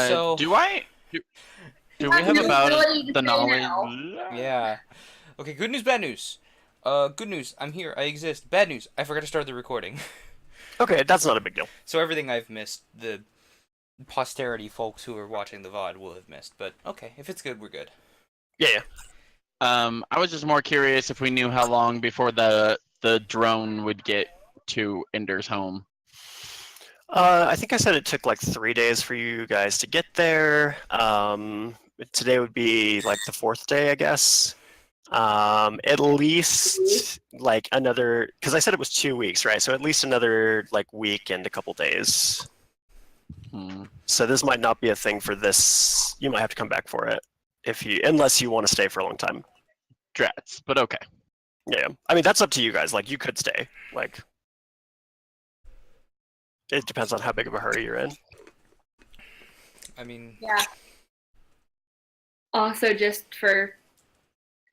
so do we have about the knowledge? yeah. Okay, good news, bad news. Good news, I'm here, I exist. Bad news, I forgot to start the recording. Okay, that's not a big deal. So everything I've missed, the posterity folks who are watching the VOD will have missed. But okay, if it's good, we're good. Yeah. I was just more curious if we knew how long before the drone would get to Endr's home. I think I said it took like 3 days for you guys to get there. Today would be like the 4th day, I guess. At least like another, because I said it was 2 weeks, right? So at least another like week and a couple days. So this might not be a thing for this. You might have to come back for it unless you want to stay for a long time. Drats, but okay. Yeah, I mean that's up to you guys. Like you could stay. Like it depends on how big of a hurry you're in. I mean, yeah. Also, just for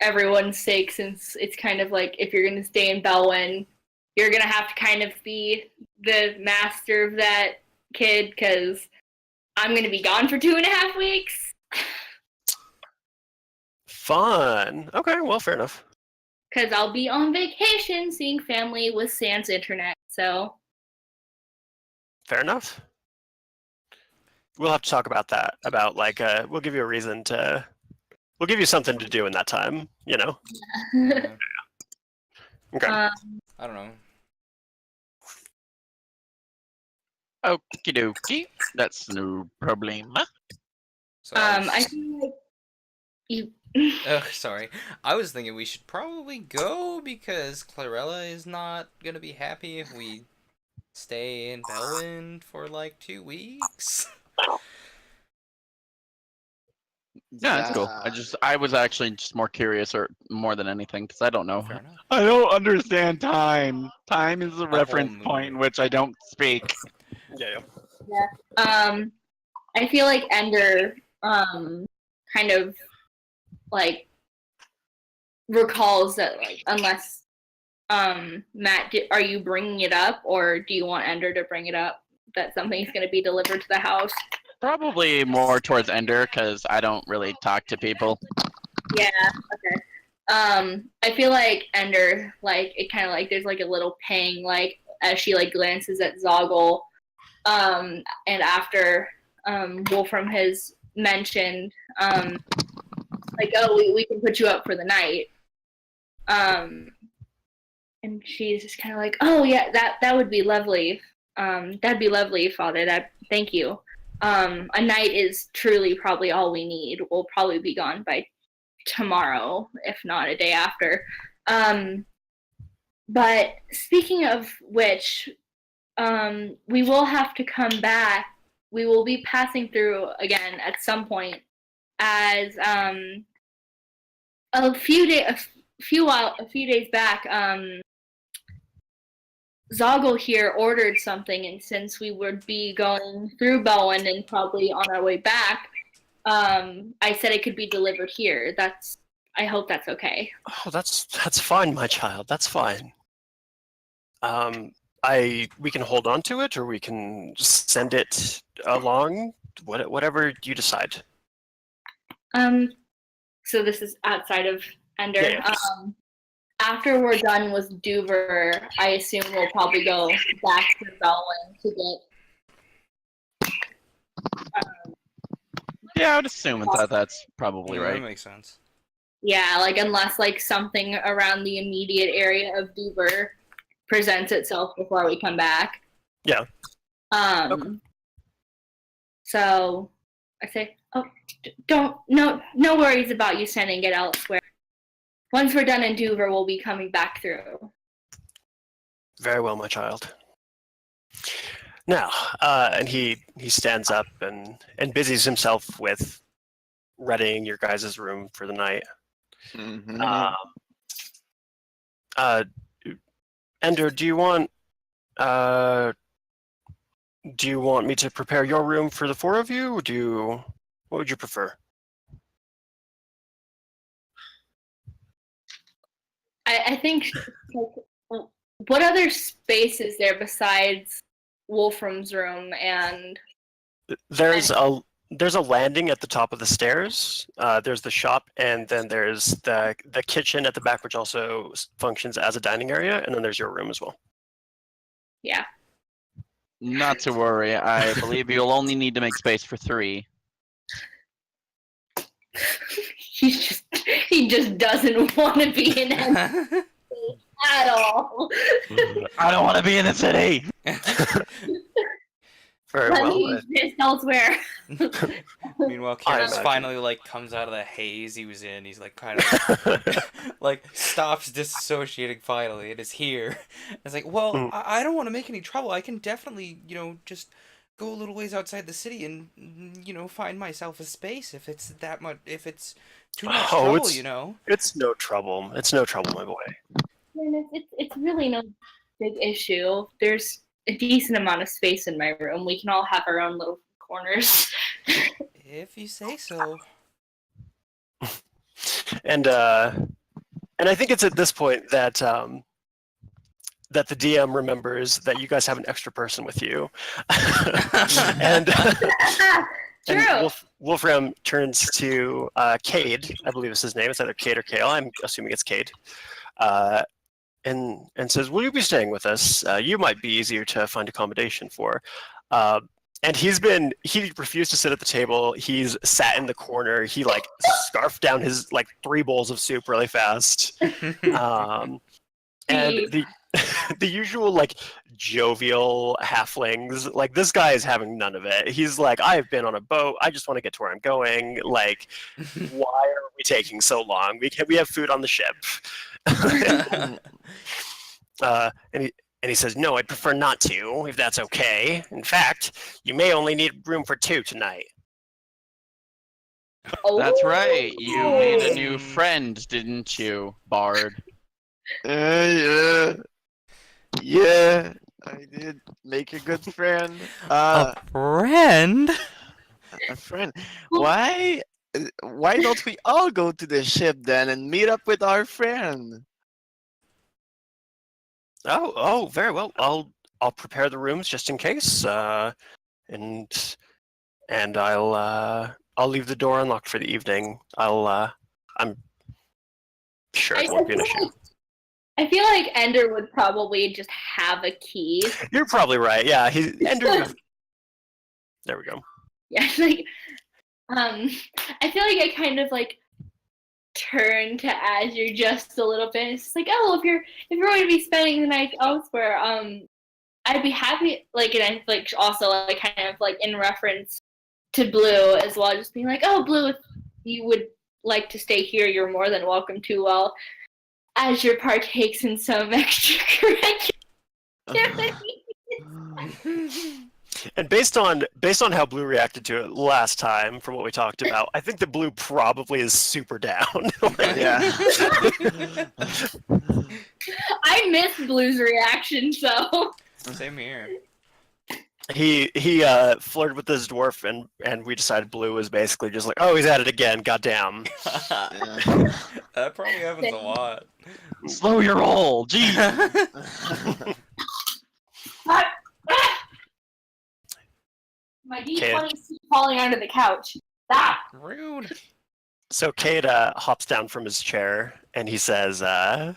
everyone's sake, since it's kind of like if you're going to stay in Belwyn, you're going to have to kind of be the master of that kid, because I'm going to be gone for 2.5 weeks. Fun. Okay, well, fair enough. Because I'll be on vacation seeing family with sans internet, so. Fair enough. We'll have to talk about that. About like, we'll give you a reason to. We'll give you something to do in that time. You know. Yeah. Okay. I don't know. Okie dokie, that's no problem. So I feel like you. sorry. I was thinking we should probably go because Clarella is not gonna be happy if we stay in Belwyn for like 2 weeks. Yeah, that's cool. I was actually just more curious, or more than anything, because I don't know. Fair enough. I don't understand time. Time is a reference moon. point in which I don't speak. Yeah. I feel like Endr, kind of, like, recalls that, like, unless, Matt, are you bringing it up, or do you want Endr to bring it up that something's going to be delivered to the house? Probably more towards Endr, because I don't really talk to people. Yeah, okay. I feel like Endr, like, it kind of, like, there's, like, a little pang, like, as she, like, glances at Zogle, and after, Wolfram has mentioned, like, oh, we can put you up for the night. And she's just kind of like, oh, yeah, that would be lovely. That'd be lovely, Father. Thank you. A night is truly probably all we need. We'll probably be gone by tomorrow, if not a day after. But speaking of which, we will have to come back. We will be passing through again at some point, as a few days back, Zogle here ordered something, and since we would be going through Belwyn and probably on our way back, I said it could be delivered here. I hope that's okay. Oh, that's fine, my child. That's fine. We can hold on to it, or we can just send it along. Whatever you decide. So this is outside of Endr. Yeah. After we're done with Duver, I assume we'll probably go back to Belwyn to get. Yeah, I would assume that's probably Yeah, right. that makes sense. Yeah, like unless like something around the immediate area of Duver presents itself before we come back. Yeah. Okay. So I say, no worries about you sending it elsewhere. Once we're done in Duver, we'll be coming back through. Very well, my child. Now, and he stands up and busies himself with readying your guys' room for the night. Mm-hmm. Endr, do you want me to prepare your room for the 4 of you? What would you prefer? I think, like, what other space is there besides Wolfram's room and? There's There's a landing at the top of the stairs. There's the shop, and then there's the kitchen at the back, which also functions as a dining area, and then there's your room as well. Yeah. Not to worry. I believe you'll only need to make space for 3. He just doesn't want to be in it at all. I don't want to be in the city. Very Let well. me exist elsewhere. Meanwhile, I Kyr'nes imagine. finally like comes out of the haze he was in. He's like kind of like stops disassociating finally and is here. It's like, well, I don't want to make any trouble. I can definitely, just go a little ways outside the city and find myself a space if it's that much. If it's too much trouble, It's no trouble. It's no trouble, my boy. And it's really no big issue. There's a decent amount of space in my room. We can all have our own little corners. If you say so. And I think it's at this point that that the DM remembers that you guys have an extra person with you, and True. Wolfram turns to Cade, I believe is his name. It's either Cade or Kale. I'm assuming it's Cade. And says, "Will you be staying with us? You might be easier to find accommodation for." And he refused to sit at the table. He's sat in the corner. He scarfed down his 3 bowls of soup really fast. And the usual jovial halflings, this guy is having none of it. He's like, I've been on a boat. I just want to get to where I'm going. Why are we taking so long? We have food on the ship. And he says, no, I'd prefer not to, if that's okay. In fact, you may only need room for 2 tonight. Oh. That's right. You made a new friend, didn't you, Bard? Yeah, I did make a good friend. A friend? A friend. Why don't we all go to the ship then and meet up with our friend? Oh, very well. I'll prepare the rooms just in case, and I'll leave the door unlocked for the evening. I'm sure it won't be an issue. I feel like Endr would probably just have a key. You're probably right. Yeah, Endr. There we go. Yeah, I feel like I kind of turn to Azure just a little bit. It's like, oh, if you're going to be spending the night elsewhere, I'd be happy. And I also kind of in reference to Blue as well, just being like, oh, Blue, if you would like to stay here, you're more than welcome to. Well, Azure partakes in some extracurricular activities. And based on how Blue reacted to it last time, from what we talked about, I think that Blue probably is super down. Yeah. I missed Blue's reaction, so. Same here. He flirted with this dwarf, and we decided Blue was basically just like, oh, he's at it again, goddamn. That probably happens a lot. Slow your roll, geez. My D20 is falling onto the couch. Stop! Rude. So Cade hops down from his chair, and he says, now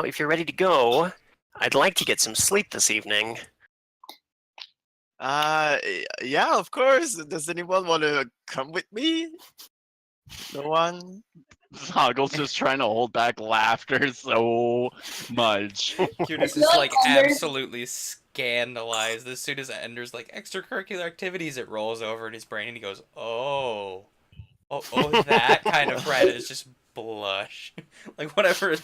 if you're ready to go, I'd like to get some sleep this evening. Yeah, of course. Does anyone want to come with me? No one? Zogle's just trying to hold back laughter so much. Kyr'nes is absolutely scandalized. As soon as Endr's extracurricular activities, it rolls over in his brain and he goes, oh, that kind of friend is just blush. However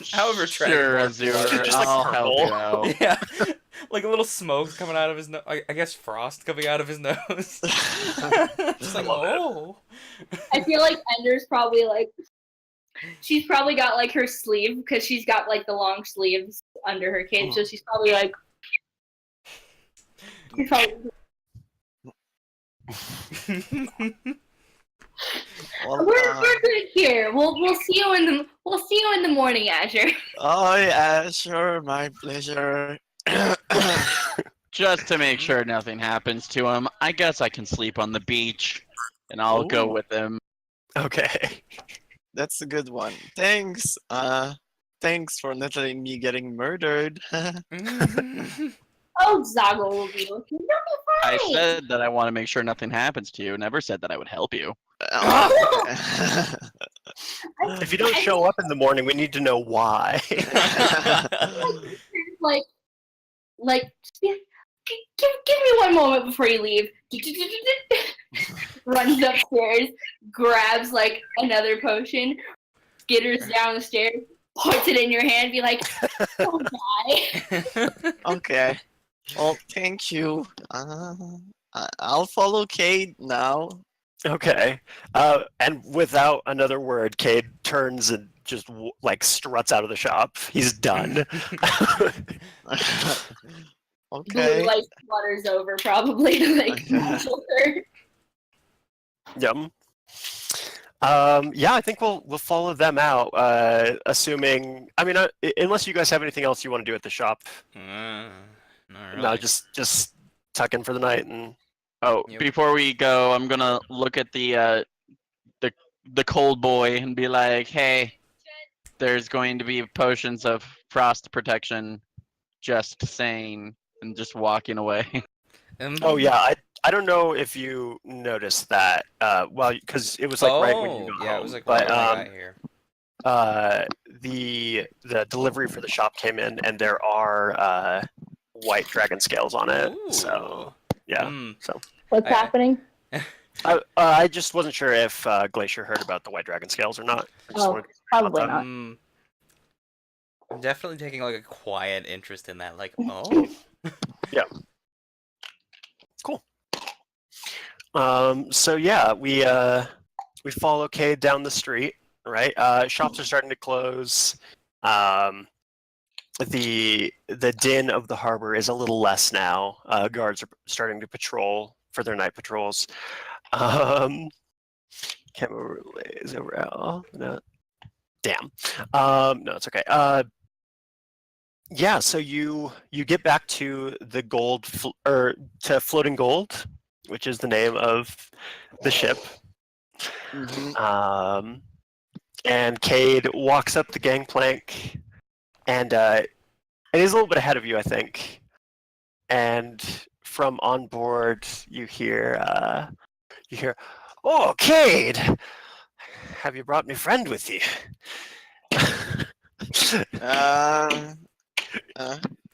Sure, Azure, I'll help you out. Yeah, a little smoke coming out of his nose. I guess frost coming out of his nose. Just oh. I feel like Ender's probably she's probably got her sleeve because she's got the long sleeves under her cape, so she's probably Well, we're good here. We'll see you in the morning, Azure. oh yeah, sure, my pleasure. just to make sure nothing happens to him, I guess I can sleep on the beach, and I'll go Ooh. with him. Okay. That's a good one. Thanks. Thanks for not letting me getting murdered. Oh, Zogle will be looking. You'll be I fine. said that I want to make sure nothing happens to you. Never said that I would help you. If you don't show up in the morning, we need to know why. like, just give me one moment before you leave. Runs upstairs, grabs like another potion, skitters down the stairs, puts it in your hand, be like, "Don't die." Okay. Well, thank you. I'll follow Cade now. Okay. And without another word, Cade turns and just like struts out of the shop. He's done. Okay. Blue like flutters over probably to like marshal her. Yep. Yeah, I think we'll follow them out. Assuming, I mean, unless you guys have anything else you want to do at the shop. Not really. No, just tuck in for the night and. Oh, Yep. before we go, I'm gonna look at the cold boy and be like, "Hey, there's going to be potions of frost protection." Just saying, and just walking away. Oh yeah, I don't know if you noticed that. Well, because it was like right when you got yeah, home. it was like but right when I got here. the delivery for the shop came in, and there are white dragon scales on it. So yeah. Mm. So What's I- happening? I just wasn't sure if Glacier heard about the white dragon scales or not. I just Oh, wanted to probably that. not. I'm definitely taking like a quiet interest in that. Like, oh, Cool. So yeah, we follow Cade down the street, right? Shops are starting to close. The din of the harbor is a little less now. Guards are starting to patrol for their night patrols. Camera relays overall. No. Damn. No, it's okay. Yeah, so you get back to the to Floating Gold, which is the name of the ship. Mhm. And Cade walks up the gangplank, and he's a little bit ahead of you, I think. And from on board, you hear, "Oh, Cade, have you brought me friend with you?"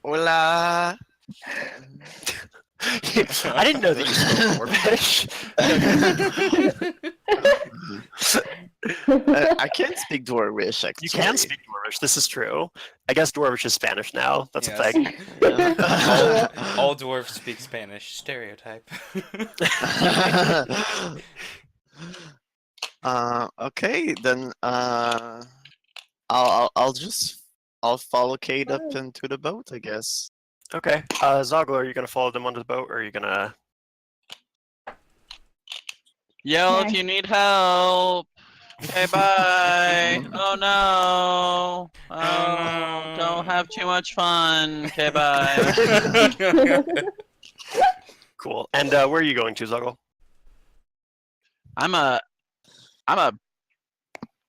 Hola. I didn't know that you spoke Dwarvish. I can't speak Dwarvish, actually. You can speak Dwarvish. This is true. I guess Dwarvish is Spanish now. That's Yes. a thing. all dwarves speak Spanish. Stereotype. Okay, then I'll follow Cade up into the boat, I guess. Okay. Zogle, are you gonna follow them onto the boat, or are you gonna? Yell if Okay. you need help. Okay, bye. Oh no. Oh, no. don't have too much fun. Okay, bye. Cool. And where are you going to, Zogle? I'm a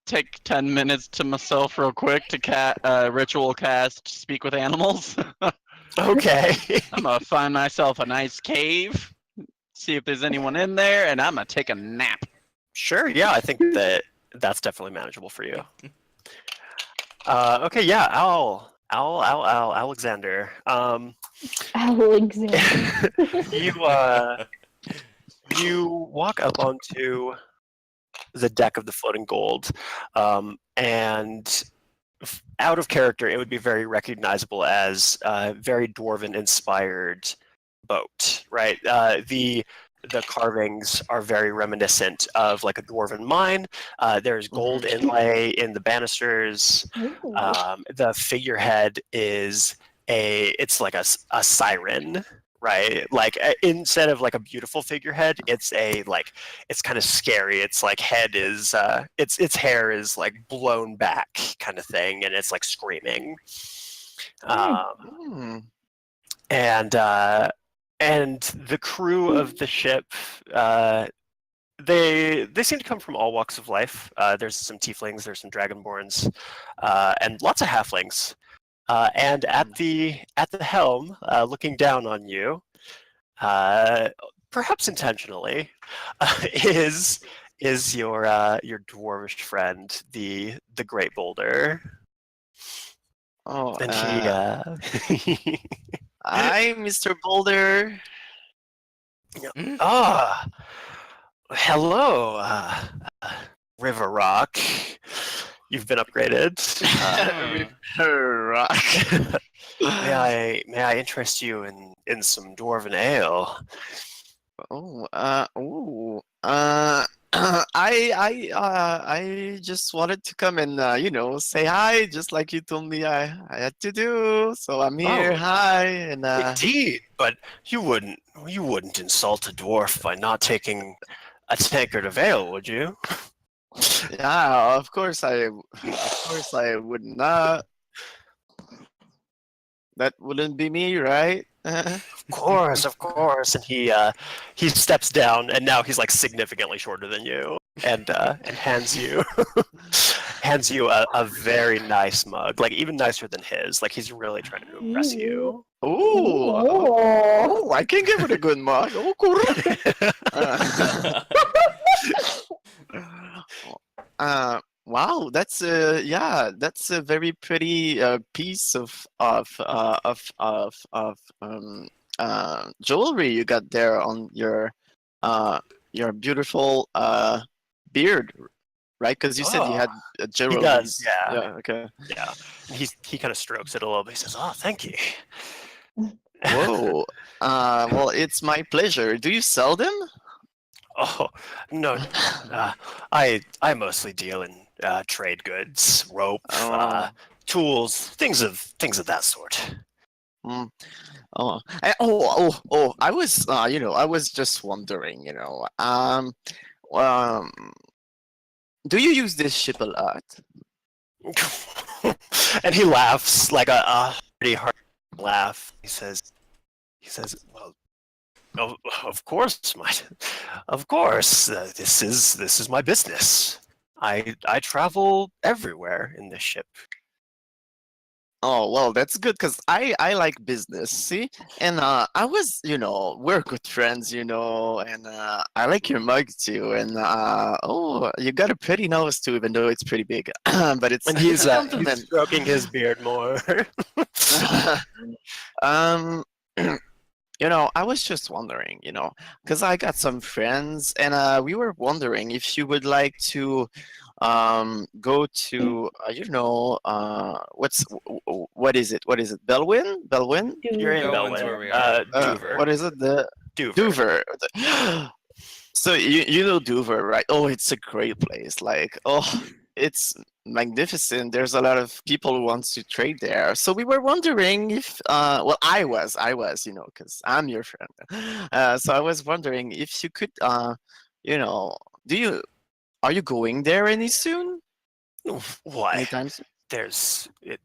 take 10 minutes to myself real quick to ritual cast Speak with Animals. Okay. I'm gonna find myself a nice cave, see if there's anyone in there, and I'm gonna take a nap. Sure. Yeah, I think that's definitely manageable for you. Okay. Yeah. Alexander. Alexander. You walk up onto the deck of the Floating Gold, and out of character, it would be very recognizable as a very dwarven-inspired boat, right? The carvings are very reminiscent of like a dwarven mine. There's gold inlay in the banisters. The figurehead is it's like a siren, right? Like instead of like a beautiful figurehead, it's it's kind of scary. It's like head is its hair is like blown back kind of thing, and it's like screaming. Hmm. And and the crew of the ship, they seem to come from all walks of life. There's some tieflings, there's some dragonborns, and lots of halflings. And at the helm, looking down on you, perhaps intentionally, is your dwarvish friend, the Great Boulder, Oh, and he. hi, Mr. Boulder. Mm. Ah, hello, River Rock. You've been upgraded. Rock. May I interest you in some dwarven ale? Oh, I just wanted to come and say hi, just like you told me I had to do. So I'm here. Oh, Hi, and indeed, but you wouldn't insult a dwarf by not taking a tankard of ale, would you? yeah, of course I would not. That wouldn't be me, right? Of course. And he steps down, and now he's like significantly shorter than you, and hands you a very nice mug, like even nicer than his. Like he's really trying to impress you. Oh, I can give it a good mug. Oh, cool. Wow, that's a very pretty piece of jewelry you got there on your beautiful beard, right? Because you said you had jewelry. He does, yeah. Yeah. Okay. Yeah. He kind of strokes it a little bit. He says, "Oh, thank you." Whoa. Well, it's my pleasure. Do you sell them? Oh no, I mostly deal in trade goods, rope, Oh. tools, things of that sort. Mm. I was, I was just wondering, do you use this ship a lot? And he laughs like a pretty hard laugh. He says, "Well, of course, of course. This is my business. I travel everywhere in this ship." Oh, well, that's good because I like business, see? And I was, we're good friends, and I like your mug too. And oh, you got a pretty nose too, even though it's pretty big. But it's And it's he's a compliment. stroking his beard more. um, I was just wondering, because I got some friends, and we were wondering if you would like to go to what is it Belwyn. You're in Belwyn's Belwyn. where we are. Dover. What is it, the Dover. Dover? So you know Dover, right? Oh, it's a great place. Like, oh, it's magnificent. There's a lot of people who want to trade there. So we were wondering if well, I was, because I'm your friend. So I was wondering if you could do you are you going there any soon? Why? Anytime soon? There's it.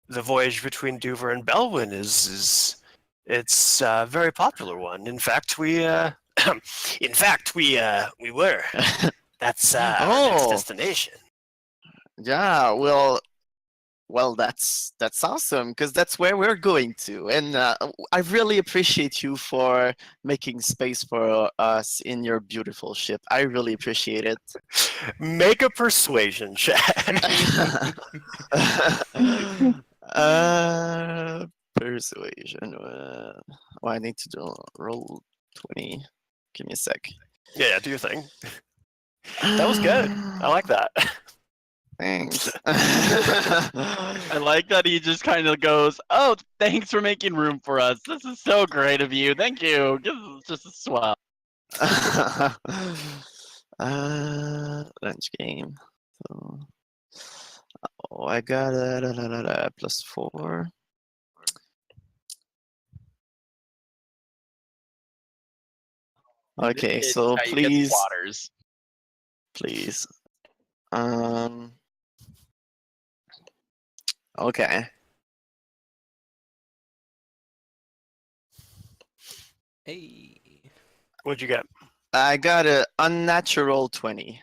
The voyage between Dover and Belwyn it's a very popular one. In fact, we were. That's our next Oh. destination. Yeah, well, that's awesome because that's where we're going to, and I really appreciate you for making space for us in your beautiful ship. I really appreciate it. Make a persuasion check. Persuasion. I need to roll 20. Give me a sec. Yeah, do your thing. That was good. I like that. Thanks. I like that he just kind of goes, "Oh, thanks for making room for us. This is so great of you. Thank you. This is just a swell." Lunch game. So, I got a +4. Okay, It's so how you get please, squatters. please. Okay. Hey. What'd you get? I got a unnatural 20.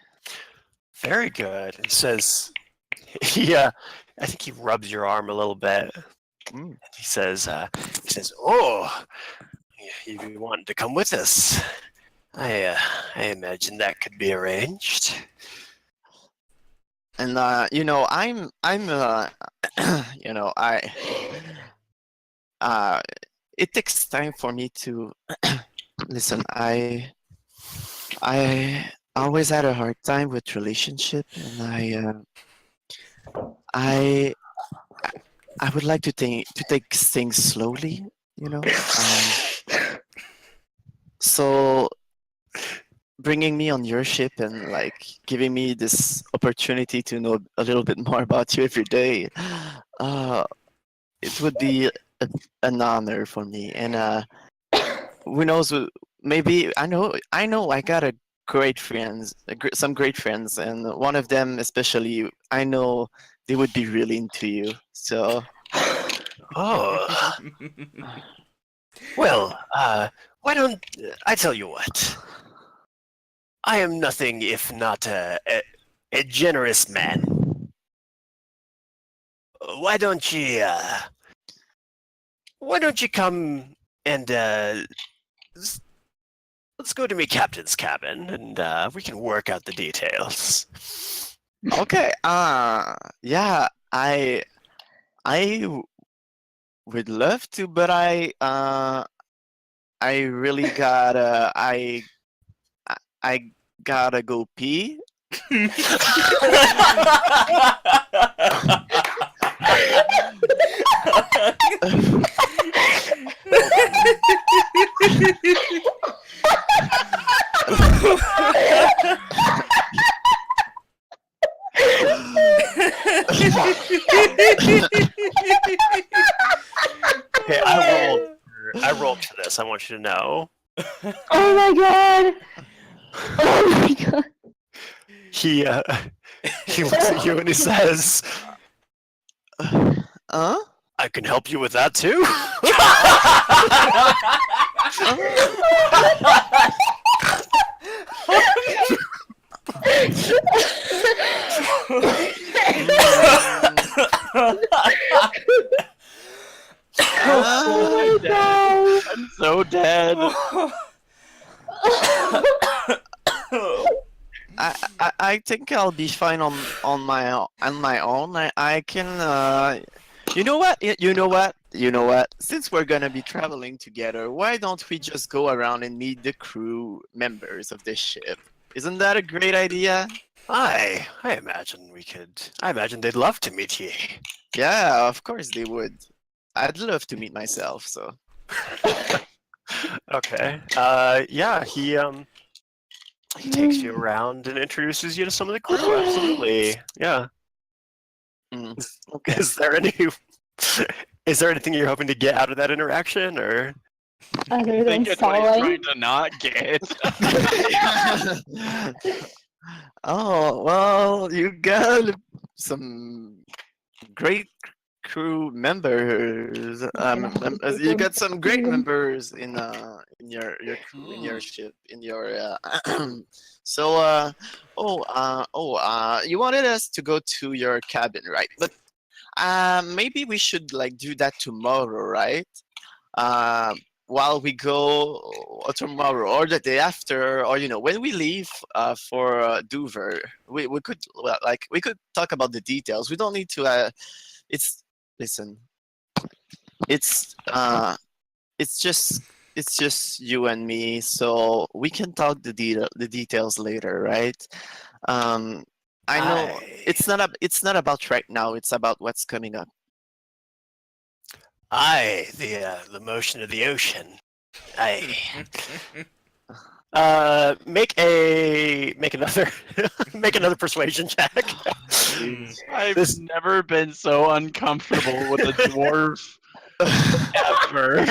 Very good. He says, I think he rubs your arm a little bit. Mm. He says, "Oh, you want to come with us? I imagine that could be arranged." And I'm you know, it takes time for me to listen. I always had a hard time with relationship, and I would like to take things slowly, you know. So bringing me on your ship and like giving me this opportunity to know a little bit more about you every day, it would be an honor for me. And who knows? Maybe I know I got a some great friends, and one of them especially, I know they would be really into you. So Oh, well, why don't I tell you what? I am nothing if not a generous man. Why don't you come and let's go to me captain's cabin and we can work out the details. okay, yeah, I would love to, but I really I gotta go pee. Okay, I rolled for this. I want you to know. Oh my god! Oh my god! He looks at you and he says, Huh? "I can help you with that too." Oh my god! I'm so dead. I think I'll be fine on my own. I can you know what? You know what? Since we're gonna be traveling together, why don't we just go around and meet the crew members of this ship? Isn't that a great idea? I imagine we could. I imagine they'd love to meet you. Yeah, of course they would. I'd love to meet myself, so. Okay. Yeah. He takes you around and introduces you to some of the crew. Absolutely. Yeah. Mm. Is there anything you're hoping to get out of that interaction, or? Other I than think it's what he's sawing. trying to not get. Oh, well, you got some great crew members. You got some great members in your crew, in your ship, in your so you wanted us to go to your cabin, right? But maybe we should like do that tomorrow, right? While we go tomorrow or the day after, or when we leave for Dover, we could we could talk about the details. We don't need to. Listen. It's just you and me, so we can talk the details later, right? I know it's not about right now. It's about what's coming up. The motion of the ocean. Make another make another persuasion check. I've never been so uncomfortable with a dwarf ever.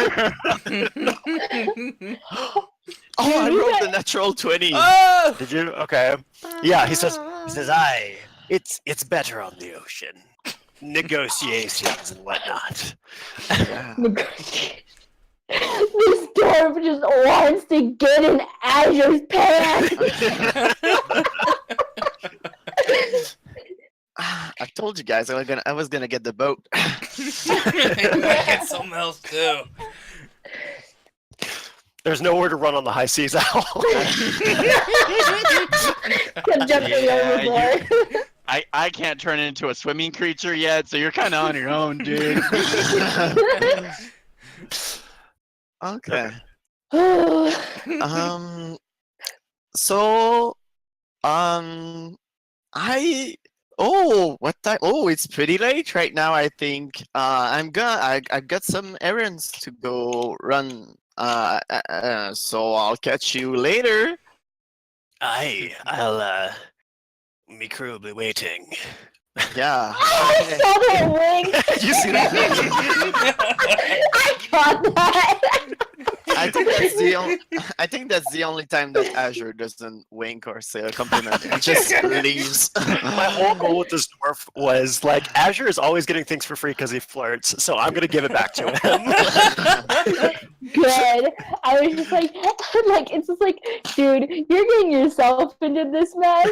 Oh, I rolled a natural 20. Oh! Did you? Okay. Yeah, he says it's better on the ocean. Negotiations and whatnot. Yeah. This dwarf just wants to get in Azure's pants. I told you guys I was gonna get the boat. I get something else too. There's nowhere to run on the high seas, Owl. Kept jumping Yeah, overboard. I can't turn into a swimming creature yet, so you're kind of on your own, dude. Okay. So, what time? Oh, it's pretty late right now. I think. I got some errands to go run. So I'll catch you later. I'll me crew will be waiting. Yeah. Oh, I saw that wing. You see that? I caught that. I think that's the only time that Azure doesn't wink or say a compliment. It just leaves. My whole goal with this dwarf was like Azure is always getting things for free because he flirts, so I'm gonna give it back to him. Good. I was just like, it's just like, dude, you're getting yourself into this mess.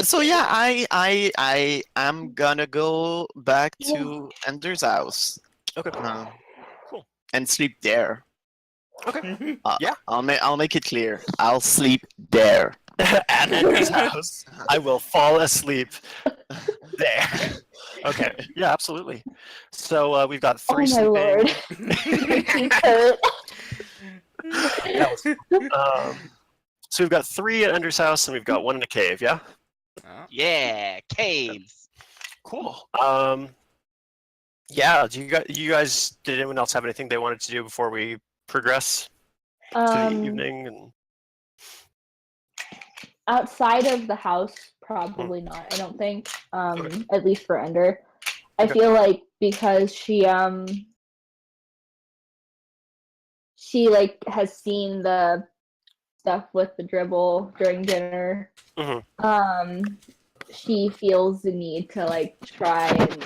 So yeah, I am gonna go back to Endr's house. Okay. Cool. And sleep there. Okay. Yeah. I'll make it clear. I'll sleep there. At Ender's house, I will fall asleep there. Okay. Yeah, absolutely. So we've got three Oh my sleeping. lord. Kurt. So we've got 3 at Ender's house, and we've got 1 in a cave. Yeah. Yeah, caves. Cool. Yeah. Do you guys? Did anyone else have anything they wanted to do before we progress to the evening? And Outside of the house, probably not. I don't think. At least for Endr. I feel like because she like has seen the stuff with the dribble during dinner. She feels the need to like try and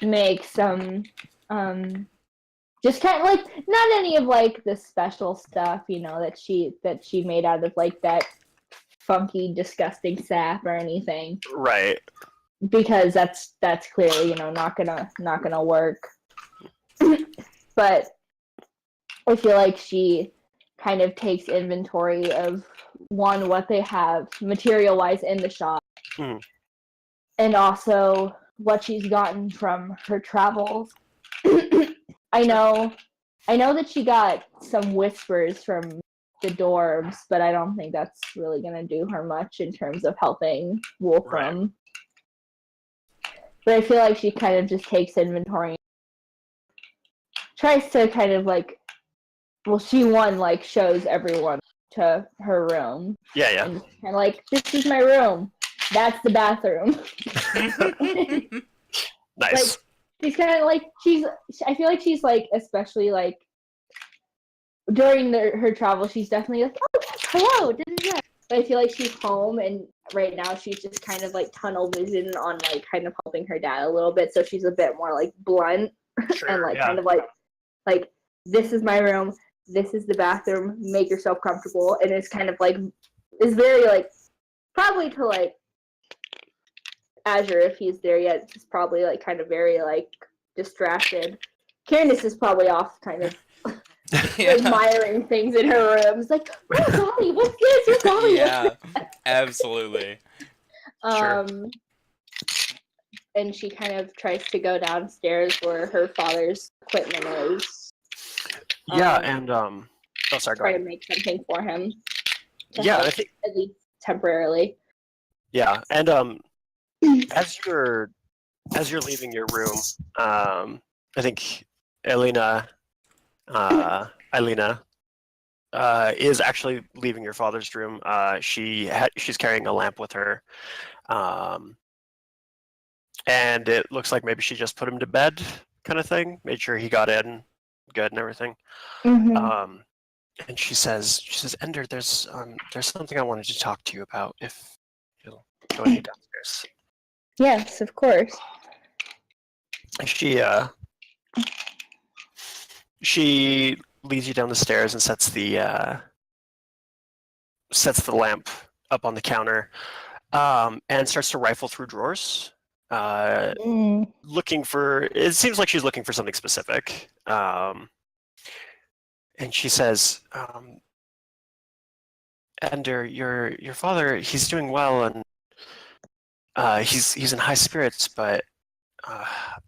make some just kind of like not any of like the special stuff, you know, that she made out of like that funky disgusting sap or anything, right. because that's clearly, you know, not gonna work. But I feel like she kind of takes inventory of what they have material wise in the shop, and also what she's gotten from her travels. I know that she got some whispers from the dwarves, but I don't think that's really gonna do her much in terms of helping Wolfram. Right. But I feel like she kind of just takes inventory, tries to kind of like, she like shows everyone to her room. Yeah. And kind of like, this is my room. That's the bathroom. Nice. Like, she's kind of like, I feel like she's like, especially like during her travel, she's definitely like, oh, hello. But I feel like she's home, and right now she's just kind of like tunnel vision on like kind of helping her dad a little bit. So she's a bit more like blunt. Sure, and like kind of like this is my room. This is the bathroom. Make yourself comfortable. And it's kind of like, it's very like, probably to like Azure, if he's there yet, is probably like kind of very like distracted. Kyr'nes is probably off kind of admiring things in her room. It's like, oh golly, what's this? What's golly? Yeah, absolutely. Sure. And she kind of tries to go downstairs where her father's equipment is. Yeah, and sorry, try to make something for him. Yeah, I think at least temporarily. Yeah, and as you're leaving your room, I think Elena is actually leaving your father's room. She's carrying a lamp with her, and it looks like maybe she just put him to bed, kind of thing. Made sure he got in good and everything. And she says, Endr, there's something I wanted to talk to you about. If you'll join me downstairs. Yes, of course. She She leads you down the stairs and sets the lamp up on the counter, and starts to rifle through drawers, looking for. It seems like she's looking for something specific. And she says, "Endr, your father, he's doing well, and he's in high spirits, but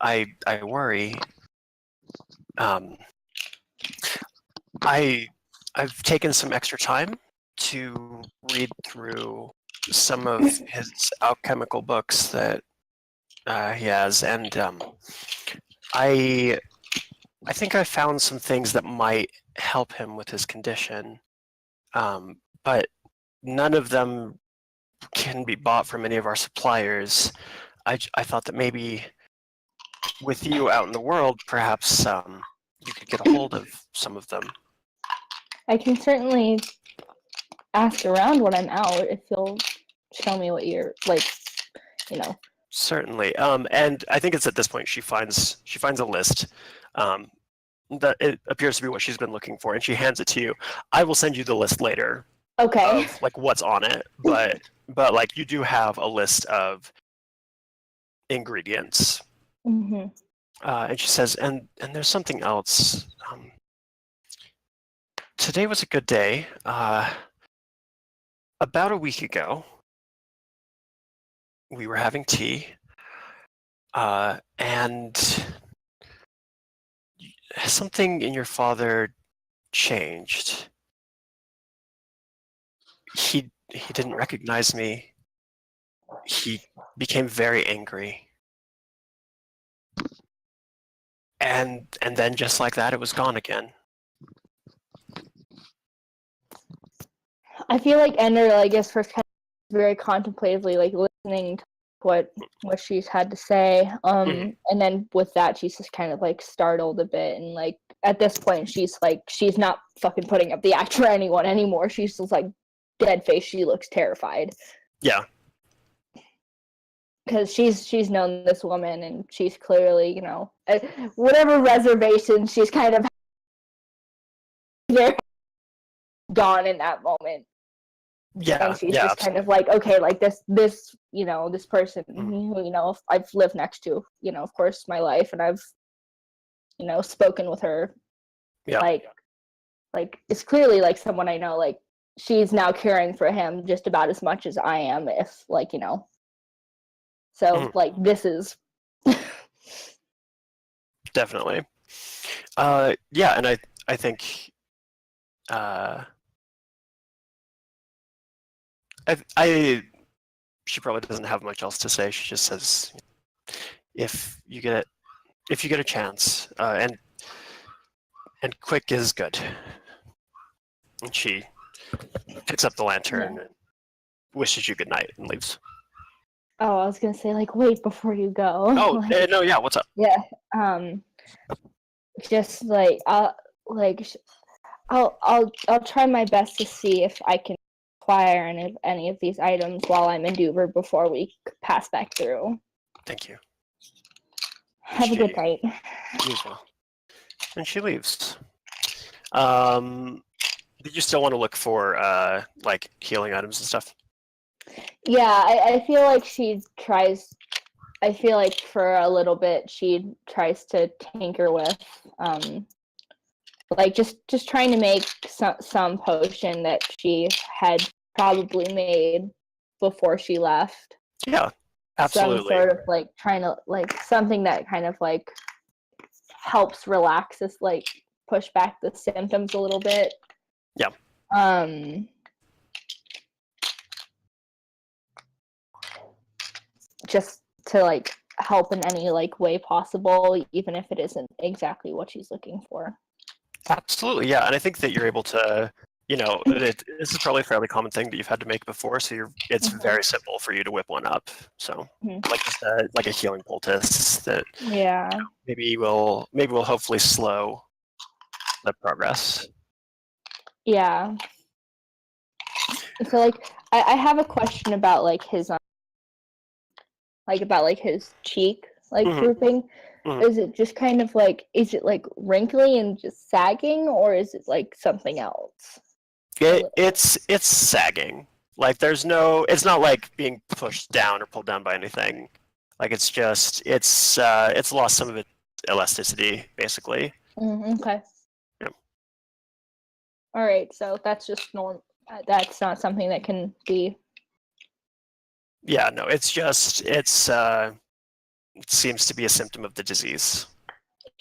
I worry. I've taken some extra time to read through some of his alchemical books that he has, and I think I found some things that might help him with his condition, but none of them can be bought from any of our suppliers. I thought that maybe with you out in the world, perhaps you could get a hold of some of them." I can certainly ask around when I'm out if you'll show me what you're like, you know. Certainly. And I think it's at this point she finds a list that it appears to be what she's been looking for, and she hands it to you. I will send you the list later Okay. of like what's on it, but like you do have a list of ingredients. Mm-hmm. And she says, and there's something else. Today was a good day. About a week ago, we were having tea, and something in your father changed. He didn't recognize me. He became very angry. And then just like that, it was gone again. I feel like Endr, like, is first kind of very contemplatively, like, listening to what she's had to say. And then with that, she's just kind of, like, startled a bit. And, like, at this point, she's, like, she's not fucking putting up the act for anyone anymore. She's just, like, dead face. She looks terrified. Yeah. Because she's known this woman, and she's clearly, you know, whatever reservations she's kind of gone in that moment. Yeah. And she's just kind of like, okay, like this, you know, this person who, you know, I've lived next to, you know, of course, my life, and I've, you know, spoken with her. Yeah. Like it's clearly like someone I know. Like she's now caring for him just about as much as I am, if like, you know. So like this is definitely. Yeah, and I think she probably doesn't have much else to say. She just says, if you get a chance, and quick is good. And she picks up the lantern and wishes you good night and leaves. Oh, I was gonna say, like, wait before you go. Oh, like, no, yeah, what's up? Yeah, just like I'll try my best to see if I can acquire any of these items while I'm in Dover before we pass back through. Thank you. Have a good night. You as well. And she leaves. Did you still want to look for like healing items and stuff? Yeah, I feel like she tries. I feel like for a little bit she tries to tinker with, like just trying to make some potion that she had probably made before she left. Yeah, absolutely. Some sort of like trying to like something that kind of like helps relax us, like push back the symptoms a little bit. Yeah. Just to like help in any like way possible, even if it isn't exactly what she's looking for. Absolutely, yeah, and I think that you're able to, you know, this is probably a fairly common thing that you've had to make before, so it's very simple for you to whip one up. So, like just like a healing poultice that you know, maybe will hopefully slow the progress. Yeah. So like I have a question about like his about like his cheek. like Mhm. grouping. Mhm. Is it just kind of like, is it like wrinkly and just sagging, or is it like something else? It's sagging. Like there's no, it's not like being pushed down or pulled down by anything. Like it's just it's lost some of its elasticity basically. Okay. Yep. All right, so that's just that's not something that can be. Yeah, no, it's just it seems to be a symptom of the disease.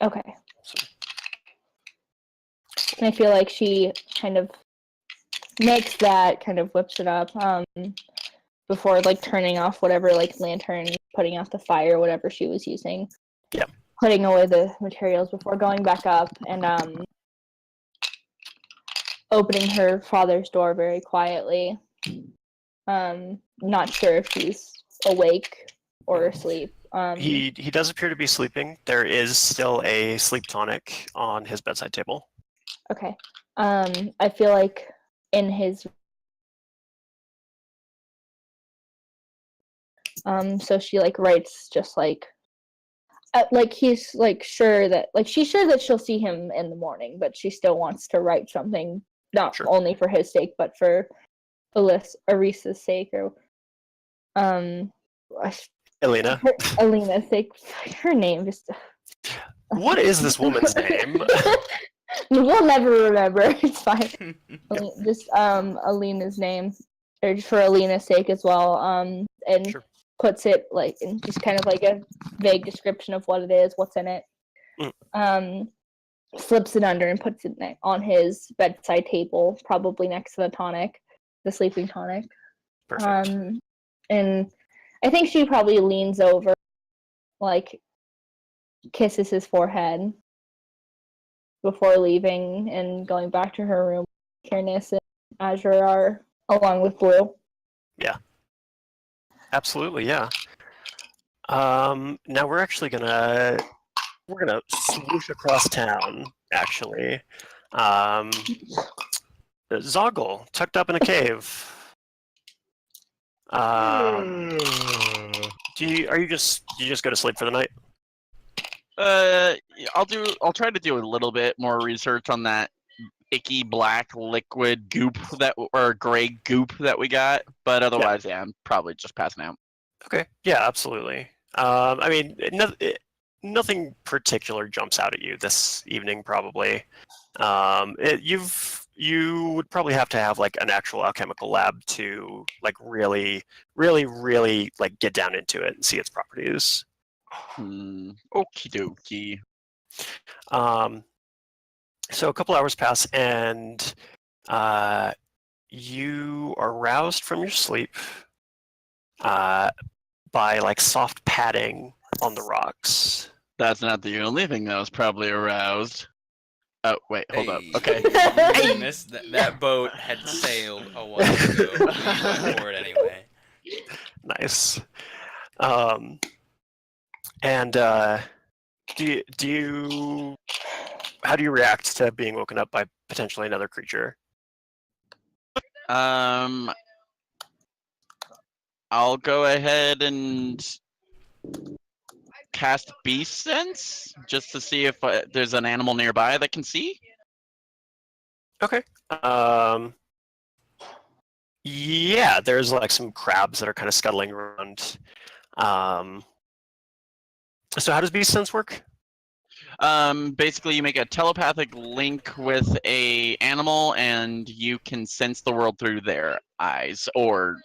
Okay. So, And I feel like she kind of makes that, kind of whips it up before like turning off whatever like lantern, putting out the fire, whatever she was using. Yeah. Putting away the materials before going back up and opening her father's door very quietly. Not sure if he's awake or asleep. he does appear to be sleeping. There is still a sleep tonic on his bedside table. Okay. I feel like in his so she like writes just like he's like sure that like she's sure that she'll see him in the morning, but she still wants to write something not Sure. only for his sake but for Arisa's sake or Elena. Alina's sake. Her name just What is this woman's name? we'll never remember. It's fine. Just Alina's name, or just for Alina's sake as well. And Sure. puts it like in just kind of like a vague description of what it is, what's in it. Flips it under and puts it on his bedside table, probably next to the tonic, the sleeping tonic. Perfect. And I think she probably leans over, like kisses his forehead before leaving and going back to her room. Kyr'nes and Azure are along with Blue. Yeah. Absolutely, yeah. Now we're actually gonna swoosh across town. Actually, Zogle tucked up in a cave. Do you just go to sleep for the night? I'll try to do a little bit more research on that icky black liquid goop or gray goop that we got, but otherwise, yeah, I'm probably just passing out. Okay. Yeah, absolutely. I mean, nothing particular jumps out at you this evening, probably. You would probably have to have like an actual alchemical lab to like really like get down into it and see its properties. Okie dokie. So a couple hours pass, and you are roused from your sleep by like soft padding on the rocks. That's not the only thing that was probably aroused. Oh, wait, hold up. Hey. Okay. You missed that boat had sailed a while ago. We went for it anyway. Nice. And do you how do you react to being woken up by potentially another creature? I'll go ahead and cast Beast Sense just to see if there's an animal nearby that can see. Okay. Yeah, there's like some crabs that are kind of scuttling around. So how does Beast Sense work? Basically, you make a telepathic link with a animal, and you can sense the world through their eyes or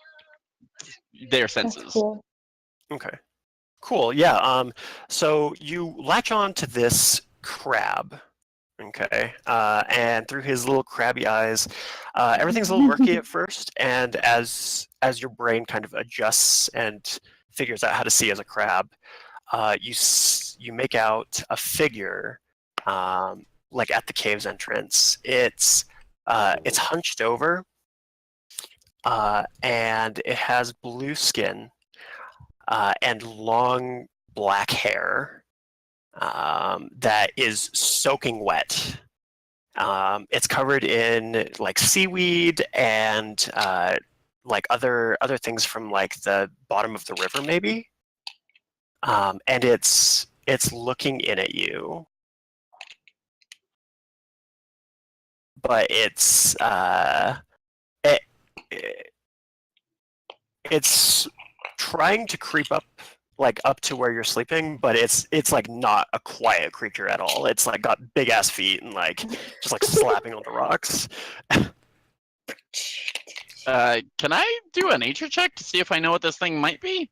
their senses. That's cool. Okay. Cool. Yeah. So you latch on to this crab. Okay. And through his little crabby eyes, everything's a little murky at first, and as your brain kind of adjusts and figures out how to see as a crab, you make out a figure, like at the cave's entrance. It's hunched over, and it has blue skin, and long black hair, that is soaking wet. It's covered in like seaweed and like other things from like the bottom of the river, maybe. and it's looking in at you, but it's it's trying to creep up to where you're sleeping, but it's like not a quiet creature at all. It's like got big ass feet and like just like slapping on the rocks. Can I do a nature check to see if I know what this thing might be?